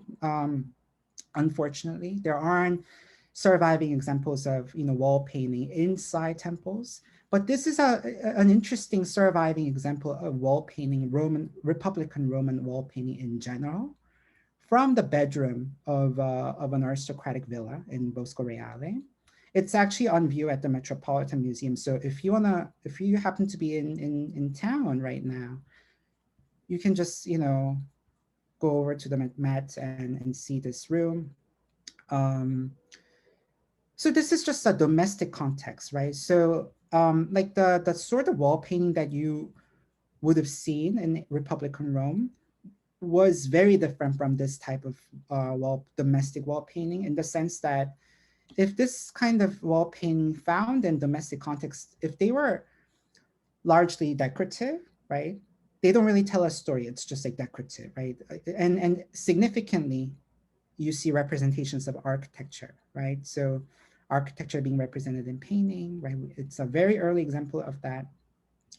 Speaker 1: Unfortunately, there aren't surviving examples of, wall painting inside temples. But this is an interesting surviving example of wall painting, Republican Roman wall painting in general, from the bedroom of an aristocratic villa in Bosco Reale. It's actually on view at the Metropolitan Museum. So if you happen to be in town right now, you can just, go over to the Met and see this room. So this is just a domestic context, right? So like the sort of wall painting that you would have seen in Republican Rome was very different from this type of domestic wall painting, in the sense that if this kind of wall painting found in domestic context, if they were largely decorative, right? They don't really tell a story. It's just like decorative, right? And significantly, you see representations of architecture, right? So architecture being represented in painting, right? It's a very early example of that.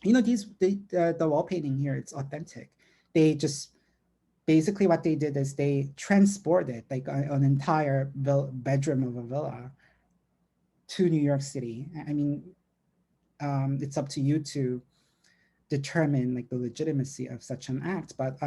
Speaker 1: You know, the wall painting here, it's authentic. They just, basically what they did is they transported like an entire bedroom of a villa to New York City. I mean, it's up to you to determine like the legitimacy of such an act, but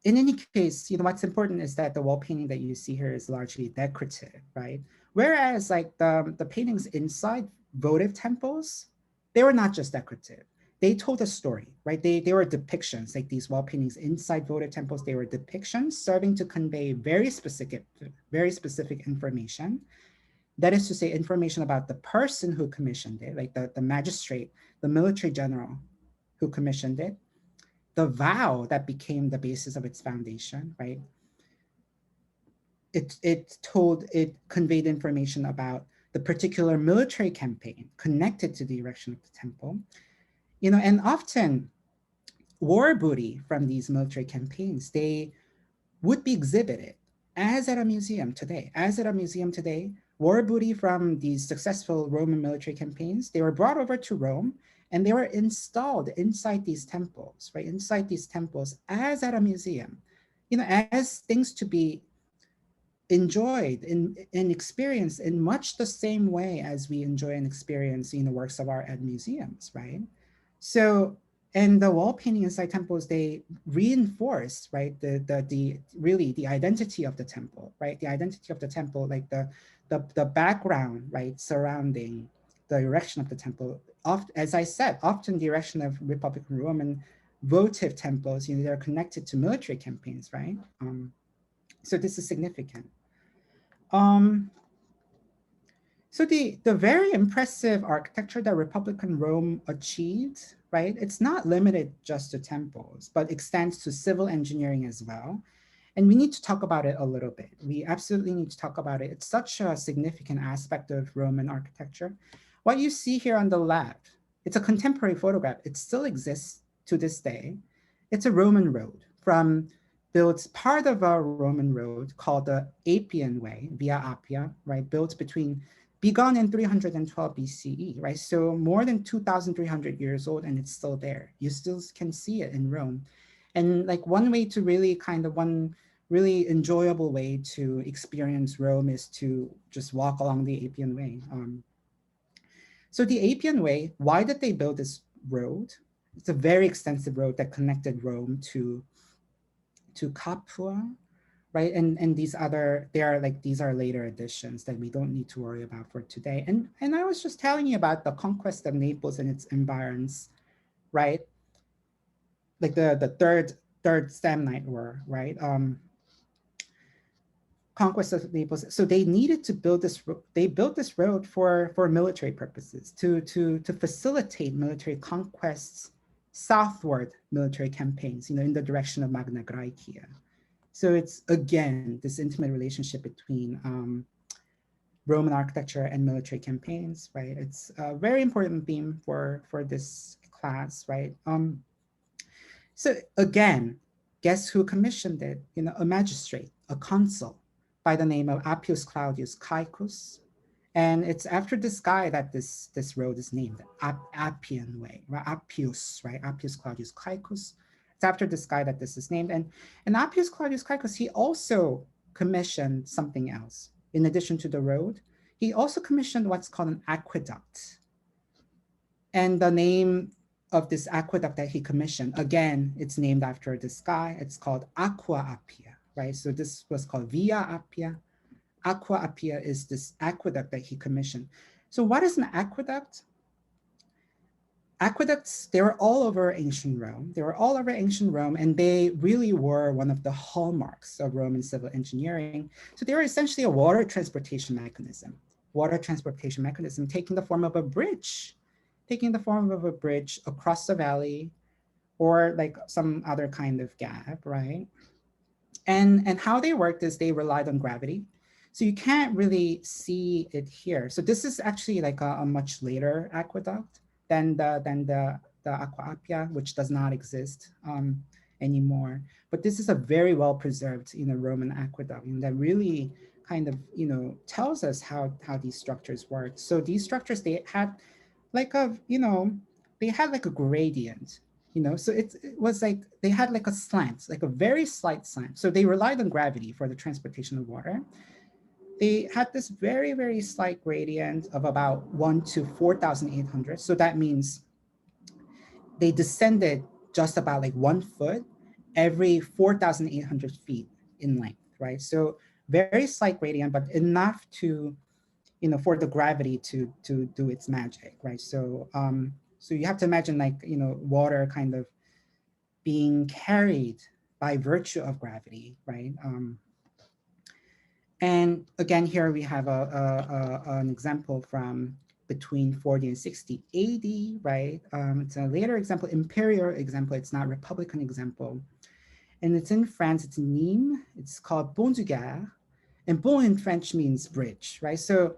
Speaker 1: in any case, you know, what's important is that the wall painting that you see here is largely decorative, right? Whereas like the paintings inside votive temples, they were not just decorative. They told a story, right? They were depictions, like these wall paintings inside votive temples, they were depictions serving to convey very specific information. That is to say, information about the person who commissioned it, like the magistrate, the military general who commissioned it, the vow that became the basis of its foundation, right? It conveyed information about the particular military campaign connected to the erection of the temple. You know, and often war booty from these military campaigns, they would be exhibited as at a museum today. War booty from these successful Roman military campaigns, they were brought over to Rome and they were installed inside these temples, right? Inside these temples as at a museum, you know, as things to be enjoyed and experienced in much the same way as we enjoy and experience, you know, works of art at museums, right? So, and the wall painting inside temples, they reinforce, right, really the identity of the temple, right? The identity of the temple, like the background, right, surrounding the erection of the temple. As I said, often the erection of Republican Roman votive temples, you know, they're connected to military campaigns, right? So this is significant. So the very impressive architecture that Republican Rome achieved, right? It's not limited just to temples, but extends to civil engineering as well. And we need to talk about it a little bit. We absolutely need to talk about it. It's such a significant aspect of Roman architecture. What you see here on the left, it's a contemporary photograph. It still exists to this day. It's a Roman road built part of a Roman road called the Appian Way, Via Appia, right? Built begun in 312 BCE, right? So more than 2,300 years old, and it's still there. You still can see it in Rome. And like one really enjoyable way to experience Rome is to just walk along the Appian Way. So the Appian Way, why did they build this road? It's a very extensive road that connected Rome to Capua, right? And these are later additions that we don't need to worry about for today. And I was just telling you about the conquest of Naples and its environs, right? Like the third Samnite War, right? Conquest of Naples. So they needed to build this. They built this road for military purposes to facilitate military conquests, southward military campaigns, you know, in the direction of Magna Graecia. So it's, again, this intimate relationship between Roman architecture and military campaigns, right? It's a very important theme for this class, right? So again, guess who commissioned it? You know, a magistrate, a consul by the name of Appius Claudius Caecus. And it's after this guy that this road is named, Appian Way, right? Appius, right? Appius Claudius Caecus. It's after this guy that this is named. And Appius Claudius Caecus, he also commissioned something else. In addition to the road, he also commissioned what's called an aqueduct. And the name of this aqueduct that he commissioned, again, it's named after this guy. It's called Aqua Appia, right? So this was called Via Appia. Aqua Appia is this aqueduct that he commissioned. So what is an aqueduct? Aqueducts, they were all over ancient Rome. And they really were one of the hallmarks of Roman civil engineering. So they were essentially a water transportation mechanism taking the form of a bridge, across the valley or like some other kind of gap, right? And how they worked is they relied on gravity. So you can't really see it here. So this is actually like a much later aqueduct than the Aqua Appia, which does not exist anymore. But this is a very well preserved, Roman aqueduct, and that really kind of, tells us how these structures work. So these structures, they had like they had like a gradient, so it was like they had like a slant, like a very slight slant. So they relied on gravity for the transportation of water. They had this very, very slight gradient of about 1 to 4,800. So that means they descended just about like 1 foot every 4,800 feet in length, right? So very slight gradient, but enough to, for the gravity to do its magic, right? So so you have to imagine like, water kind of being carried by virtue of gravity, right? And again, here we have an example from between 40 and 60 AD, right? It's a later example, imperial example. It's not Republican example. And it's in France, it's in Nîmes. It's called Pont du Gard. And pont in French means bridge, right? So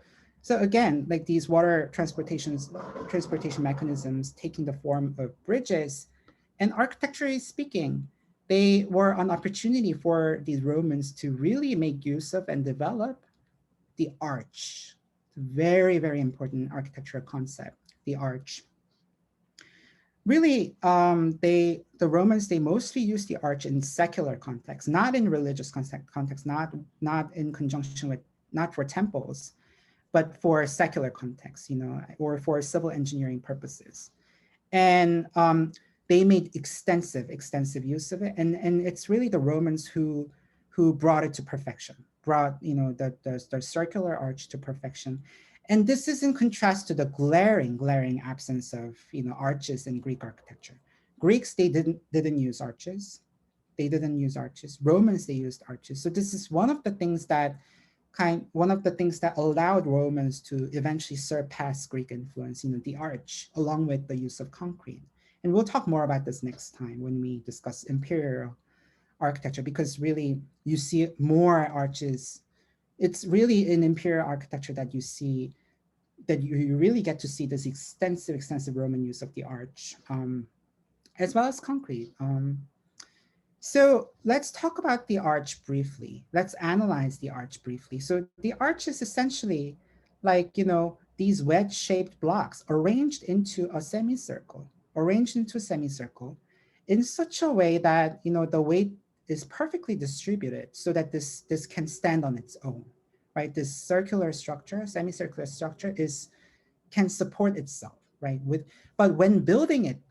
Speaker 1: again, like these water transportation mechanisms taking the form of bridges, and architecturally speaking, they were an opportunity for these Romans to really make use of and develop the arch. Very, very important architectural concept, the arch. Really, the Romans, they mostly used the arch in secular context, not in religious context, not in conjunction with, not for temples, but for secular context, or for civil engineering purposes. And they made extensive use of it. And it's really the Romans who brought it to perfection, brought, the circular arch to perfection. And this is in contrast to the glaring absence of, arches in Greek architecture. Greeks, they didn't use arches. They didn't use arches. Romans, they used arches. So this is one of the things that allowed Romans to eventually surpass Greek influence, the arch, along with the use of concrete. And we'll talk more about this next time when we discuss imperial architecture, because really you see more arches. It's really in imperial architecture that you see, that you really get to see this extensive Roman use of the arch, as well as concrete. So let's talk about the arch briefly. Let's analyze the arch briefly. So the arch is essentially like, these wedge-shaped blocks arranged into a semicircle, in such a way that, the weight is perfectly distributed so that this can stand on its own, right? This circular structure, semicircular structure can support itself, right? But when building it,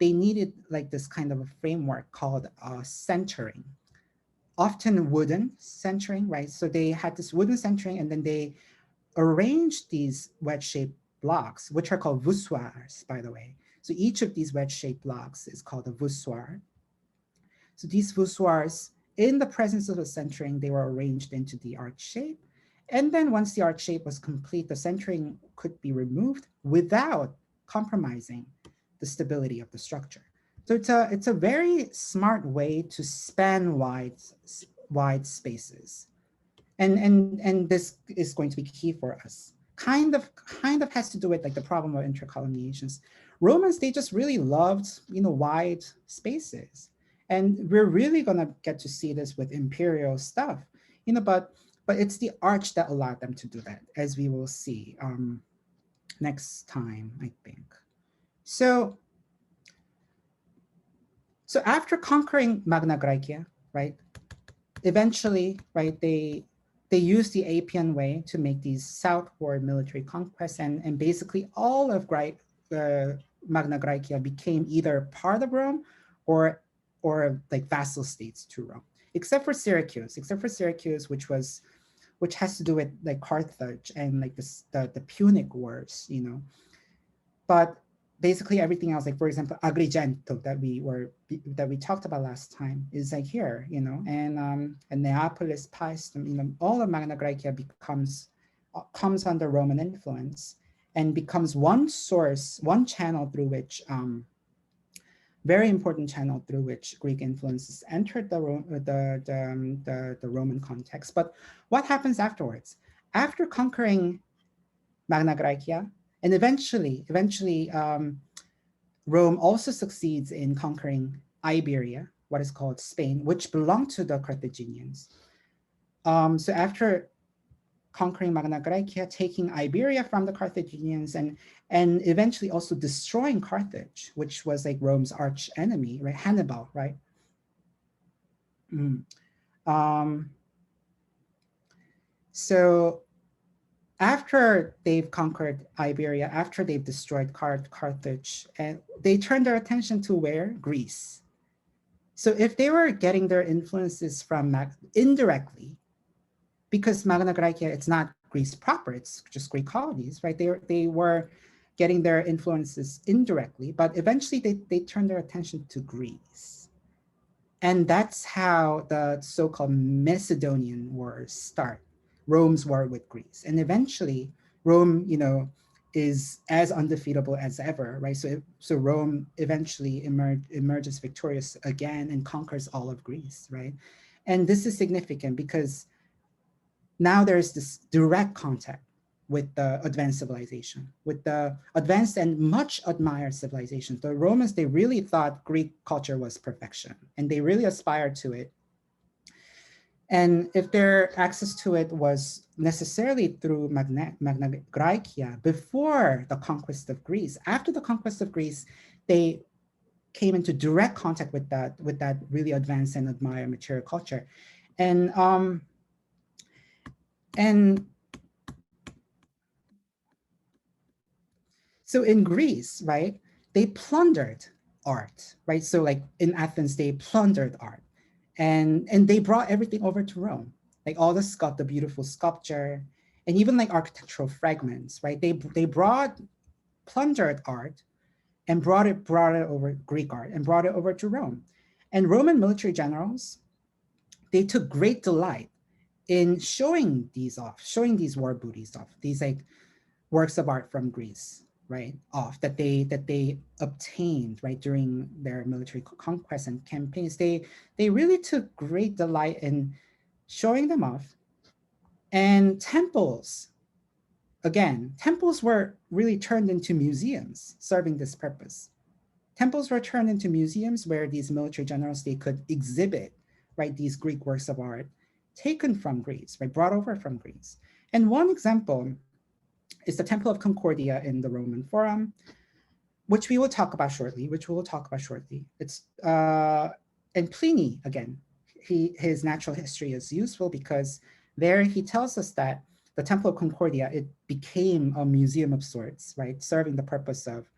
Speaker 1: they needed like this kind of a framework called centering, often wooden centering, right? So they had this wooden centering, and then they arranged these wedge-shaped blocks, which are called voussoirs, by the way. So each of these wedge-shaped blocks is called a voussoir. So these voussoirs, in the presence of the centering, they were arranged into the arch shape. And then once the arch shape was complete, the centering could be removed without compromising the stability of the structure. So it's a very smart way to span wide spaces. And this is going to be key for us. Kind of has to do with like the problem of intercolumniations. Romans, they just really loved, wide spaces. And we're really gonna get to see this with imperial stuff, but it's the arch that allowed them to do that, as we will see next time, I think. So after conquering Magna Graecia, right, eventually, right, they used the Appian Way to make these southward military conquests, and basically all of Magna Graecia became either part of Rome or like vassal states to Rome, except for Syracuse, which has to do with like Carthage and like the Punic Wars, But basically everything else, like for example, Agrigento that we talked about last time is like here, and Neapolis, Paestum, all of Magna Graecia comes under Roman influence and becomes one source, one channel through which very important channel through which Greek influences entered the Roman context. But what happens afterwards? After conquering Magna Graecia, and eventually, Rome also succeeds in conquering Iberia, what is called Spain, which belonged to the Carthaginians. So after conquering Magna Graecia, taking Iberia from the Carthaginians, and eventually also destroying Carthage, which was like Rome's arch enemy, right? Hannibal, right? So after they've conquered Iberia, after they've destroyed Carthage, and they turned their attention to where? Greece. So if they were getting their influences from indirectly, because Magna Graecia, it's not Greece proper, it's just Greek colonies, right? They were getting their influences indirectly, but eventually they turned their attention to Greece. And that's how the so-called Macedonian Wars start, Rome's war with Greece. And eventually Rome, is as undefeatable as ever, right? So Rome eventually emerges victorious again and conquers all of Greece, right? And this is significant because now there's this direct contact with the advanced civilization, with the advanced and much admired civilization. The Romans, they really thought Greek culture was perfection, and they really aspired to it. And if their access to it was necessarily through Magna Graecia before the conquest of Greece, after the conquest of Greece, they came into direct contact with that really advanced and admired material culture. And so in Greece, right, they plundered art, right? So like in Athens, they plundered art, and they brought everything over to Rome, like all the beautiful sculpture, and even like architectural fragments, right? They brought plundered art and brought it over, Greek art, and brought it over to Rome. And Roman military generals, they took great delight in showing these war booties off, these like works of art from Greece, right, off that they obtained, right, during their military conquests and campaigns. They really took great delight in showing them off. And temples, again, temples were really turned into museums serving this purpose. Temples were turned into museums where these military generals, they could exhibit, right, these Greek works of art taken from Greece, right, brought over from Greece. And one example is the Temple of Concordia in the Roman Forum, which we will talk about shortly, It's, and Pliny, again, his natural history is useful because there he tells us that the Temple of Concordia, it became a museum of sorts, right, serving the purpose of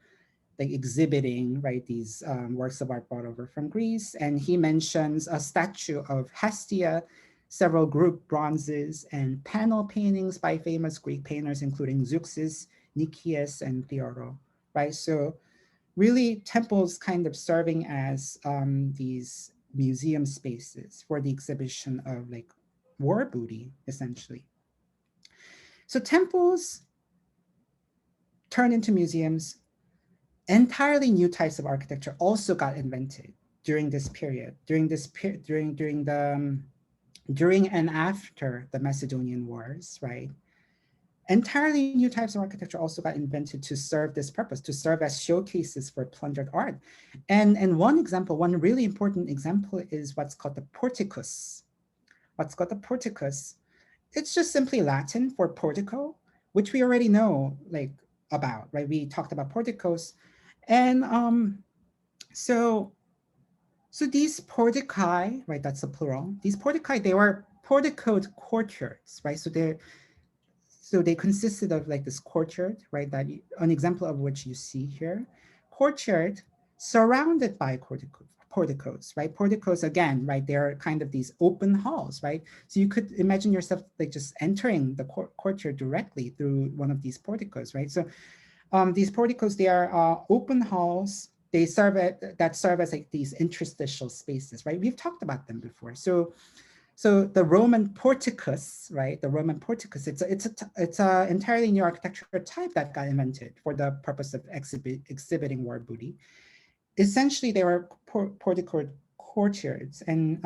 Speaker 1: like exhibiting, right, these works of art brought over from Greece. And he mentions a statue of Hestia, several group bronzes, and panel paintings by famous Greek painters, including Zeuxis, Nicias, and Theodoro, right? So really temples kind of serving as these museum spaces for the exhibition of like war booty, essentially. So temples turned into museums. Entirely new types of architecture also got invented during this period, during and after the Macedonian Wars, right? Entirely new types of architecture also got invented to serve this purpose, to serve as showcases for plundered art. And one really important example is what's called the porticus. It's just simply Latin for portico, which we already know like about, right? We talked about porticos. And so these portici, right, that's the plural, these portici, they were porticoed courtyards, right? So they consisted of like this courtyard, right, that an example of which you see here, courtyard surrounded by porticos, right? Porticos, again, right, they're kind of these open halls, right? So you could imagine yourself like just entering the courtyard directly through one of these porticos, right? So these porticos, they are open halls. They serve as like these interstitial spaces, right? We've talked about them before. So the Roman porticus, right? The Roman porticus, it's a entirely new architecture type that got invented for the purpose of exhibiting war booty. essentially they were portico courtyards, and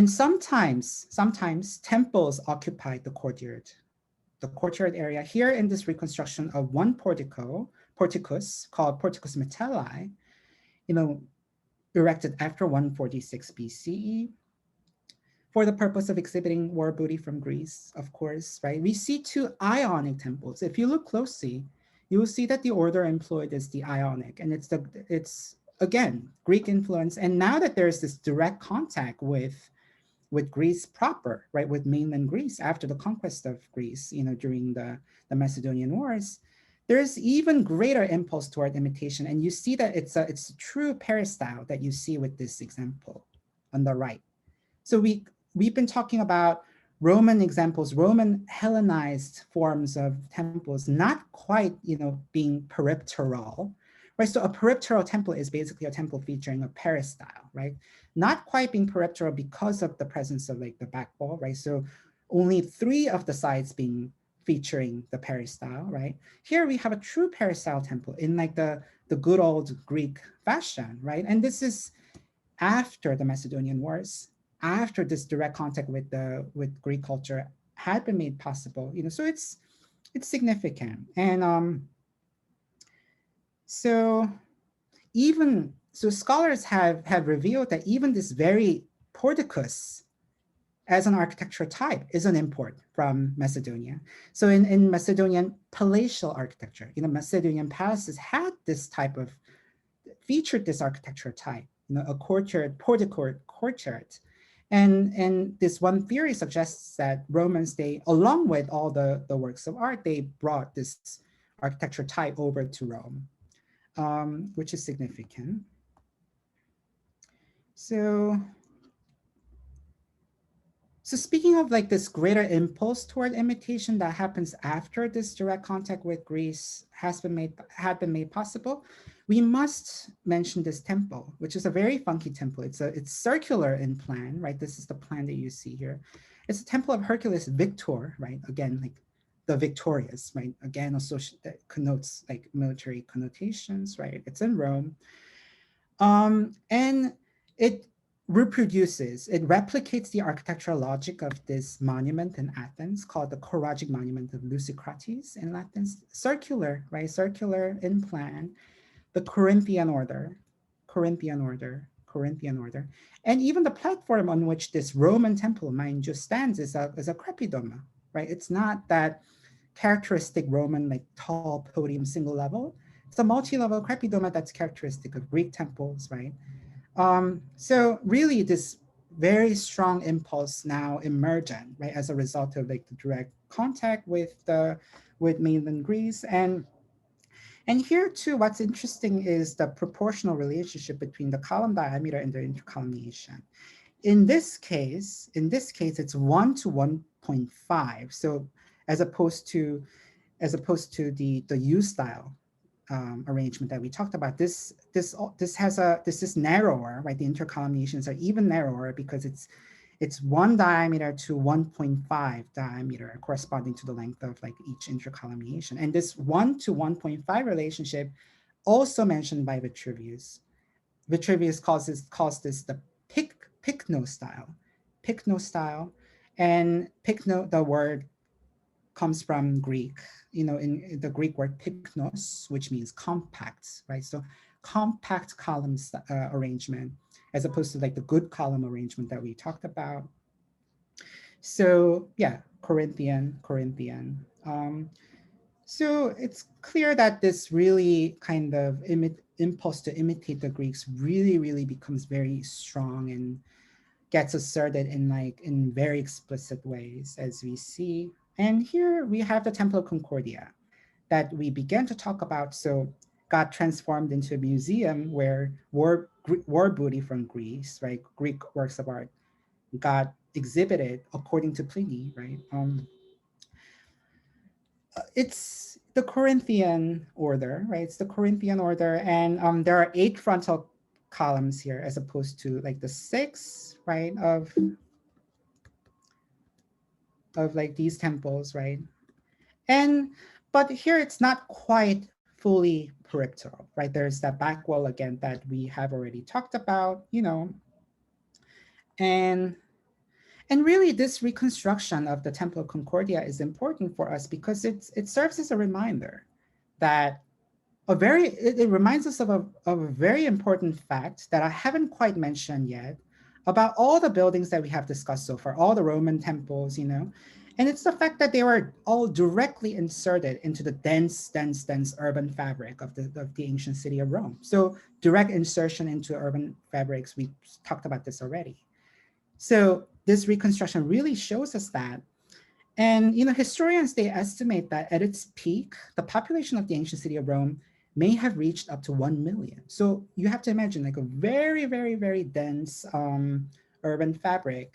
Speaker 1: sometimes temples occupied the courtyard area. Here in this reconstruction of one porticus called Porticus Metelli, erected after 146 BCE for the purpose of exhibiting war booty from Greece, of course, right? We see two Ionic temples. If you look closely, you will see that the order employed is the Ionic, and it's again Greek influence. And now that there's this direct contact with Greece proper, right, with mainland Greece after the conquest of Greece, during the Macedonian Wars, there's even greater impulse toward imitation. And you see that it's a true peristyle that you see with this example on the right. So we've been talking about Roman examples, Roman Hellenized forms of temples, not quite, being peripteral, right? So a peripteral temple is basically a temple featuring a peristyle, right? Not quite being peripteral because of the presence of like the back wall, right? So only 3 of the sides being featuring the peristyle, right? Here we have a true peristyle temple in like the good old Greek fashion, right? And this is after the Macedonian Wars, after this direct contact with Greek culture had been made possible, so it's significant. And so scholars have revealed that even this very porticus as an architectural type is an import from Macedonia. So in Macedonian palatial architecture, Macedonian palaces had this type of, featured this architectural type, a courtyard, portico courtyard. And this one theory suggests that Romans, they, along with all the works of art, they brought this architecture type over to Rome, which is significant. So speaking of like this greater impulse toward imitation that happens after this direct contact with Greece had been made possible, we must mention this temple, which is a very funky temple. It's circular in plan, right? This is the plan that you see here. It's a temple of Hercules Victor, right? Again, like the victorious, right? Again, that connotes like military connotations, right? It's in Rome. And it replicates the architectural logic of this monument in Athens called the choragic monument of Lucretius in Athens. Circular, right? Circular in plan. The Corinthian order. And even the platform on which this Roman temple, mind you, stands is a crepidoma, right? It's not that characteristic Roman, like tall podium, single level. It's a multi-level crepidoma that's characteristic of Greek temples, right? So really this very strong impulse now emergent, right, as a result of like the direct contact with mainland Greece. And here too, what's interesting is the proportional relationship between the column diameter and the intercolumniation. In this case, it's 1 to 1.5. So as opposed to the U style arrangement that we talked about, this is narrower, right? The intercolumniations are even narrower because it's 1 diameter to 1.5 diameter, corresponding to the length of like each intercolumniation. And this 1 to 1.5 relationship, also mentioned by Vitruvius. Vitruvius calls this the pycno style, and pycno, the word comes from Greek, in the Greek word pycnos, which means compact, right? So compact columns arrangement, as opposed to like the good column arrangement that we talked about. So yeah, Corinthian. So it's clear that this really kind of impulse to imitate the Greeks really becomes very strong and gets asserted in very explicit ways, as we see. And here we have the Temple of Concordia that we began to talk about. So got transformed into a museum where war booty from Greece, right? Greek works of art got exhibited according to Pliny, right? It's the Corinthian order, right? It's the Corinthian order, and there are 8 frontal columns here as opposed to like the 6, right, of like these temples, right? But here it's not quite fully peripteral, right? There's that back wall again that we have already talked about, you know, and really this reconstruction of the Templo Concordia is important for us because it serves as a reminder that it reminds us of a very important fact that I haven't quite mentioned yet about all the buildings that we have discussed so far, all the Roman temples, you know, and it's the fact that they were all directly inserted into the dense urban fabric of the ancient city of Rome. So direct insertion into urban fabrics, we talked about this already. So this reconstruction really shows us that. And, you know, historians, they estimate that at its peak, the population of the ancient city of Rome may have reached up to 1 million. So you have to imagine like a very, very, very dense urban fabric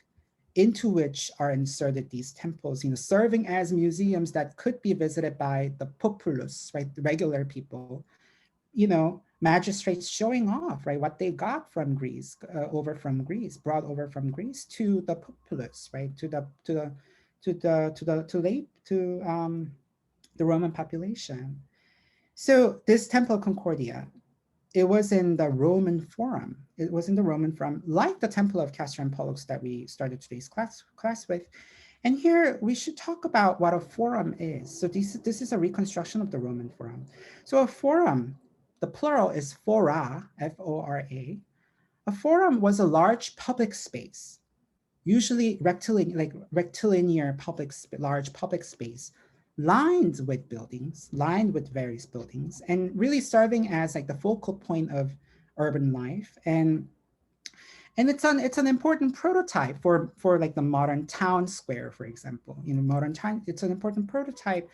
Speaker 1: into which are inserted these temples, you know, serving as museums that could be visited by the populace, right, the regular people, you know, magistrates showing off, right, what they got from Greece, brought over from Greece to the populace, right, to the Roman population. So this Temple Concordia, it was in the Roman Forum. It was in the Roman Forum, like the Temple of Castor and Pollux that we started today's class with. And here we should talk about what a forum is. So this is a reconstruction of the Roman Forum. So a forum, the plural is fora, F-O-R-A. A forum was a large public space, usually rectilinear large public space, lined with various buildings, and really serving as like the focal point of urban life. And it's an important prototype for like the modern town square, for example. You know, modern town, it's an important prototype.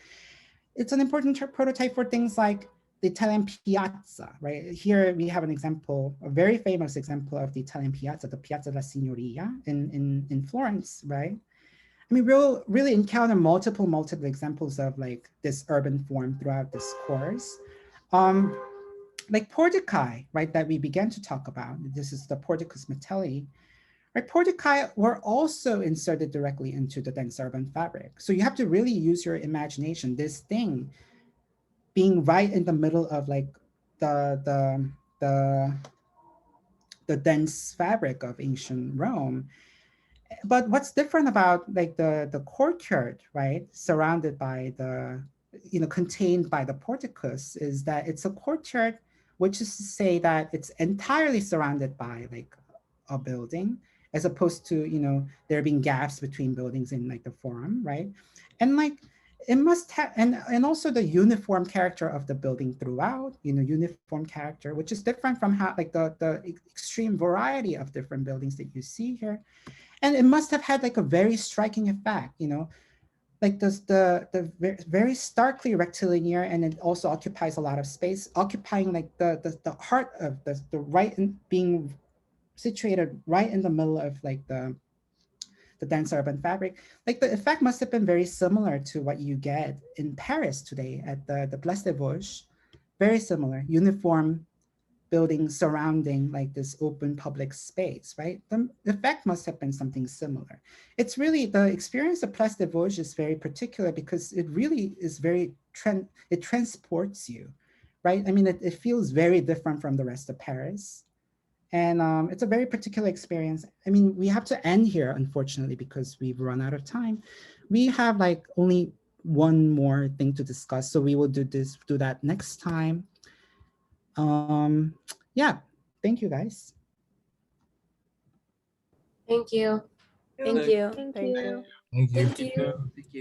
Speaker 1: It's an important prototype for things like the Italian piazza, right? Here we have an example, a very famous example of the Italian piazza, the Piazza della Signoria in Florence, right? I mean, we'll really encounter multiple examples of like this urban form throughout this course. Like portici, right, that we began to talk about. This is the Porticus Metelli. Right, portici were also inserted directly into the dense urban fabric. So you have to really use your imagination. This thing being right in the middle of like the dense fabric of ancient Rome. But what's different about like the courtyard, right, surrounded by the, you know, contained by the porticus, is that it's a courtyard, which is to say that it's entirely surrounded by like a building, as opposed to, you know, there being gaps between buildings in like the forum, right? And like it must have, and also the uniform character of the building throughout, you know, uniform character, which is different from how like the extreme variety of different buildings that you see here. And it must have had like a very striking effect, you know, like the very starkly rectilinear, and it also occupies a lot of space, occupying like the heart of the right, being situated right in the middle of like the dense urban fabric. Like the effect must have been very similar to what you get in Paris today at the Place des Vosges. Very similar, uniform buildings surrounding like this open public space, right? The effect must have been something similar. It's really, the experience of Place des Vosges is very particular because it really is very, it transports you, right? I mean, it feels very different from the rest of Paris. And it's a very particular experience. I mean, we have to end here, unfortunately, because we've run out of time. We have like only one more thing to discuss. So we will do that next time. Yeah, thank you guys.
Speaker 3: Thank you.
Speaker 4: Thank you.
Speaker 5: Thank you.
Speaker 4: Thank you.
Speaker 5: Thank you.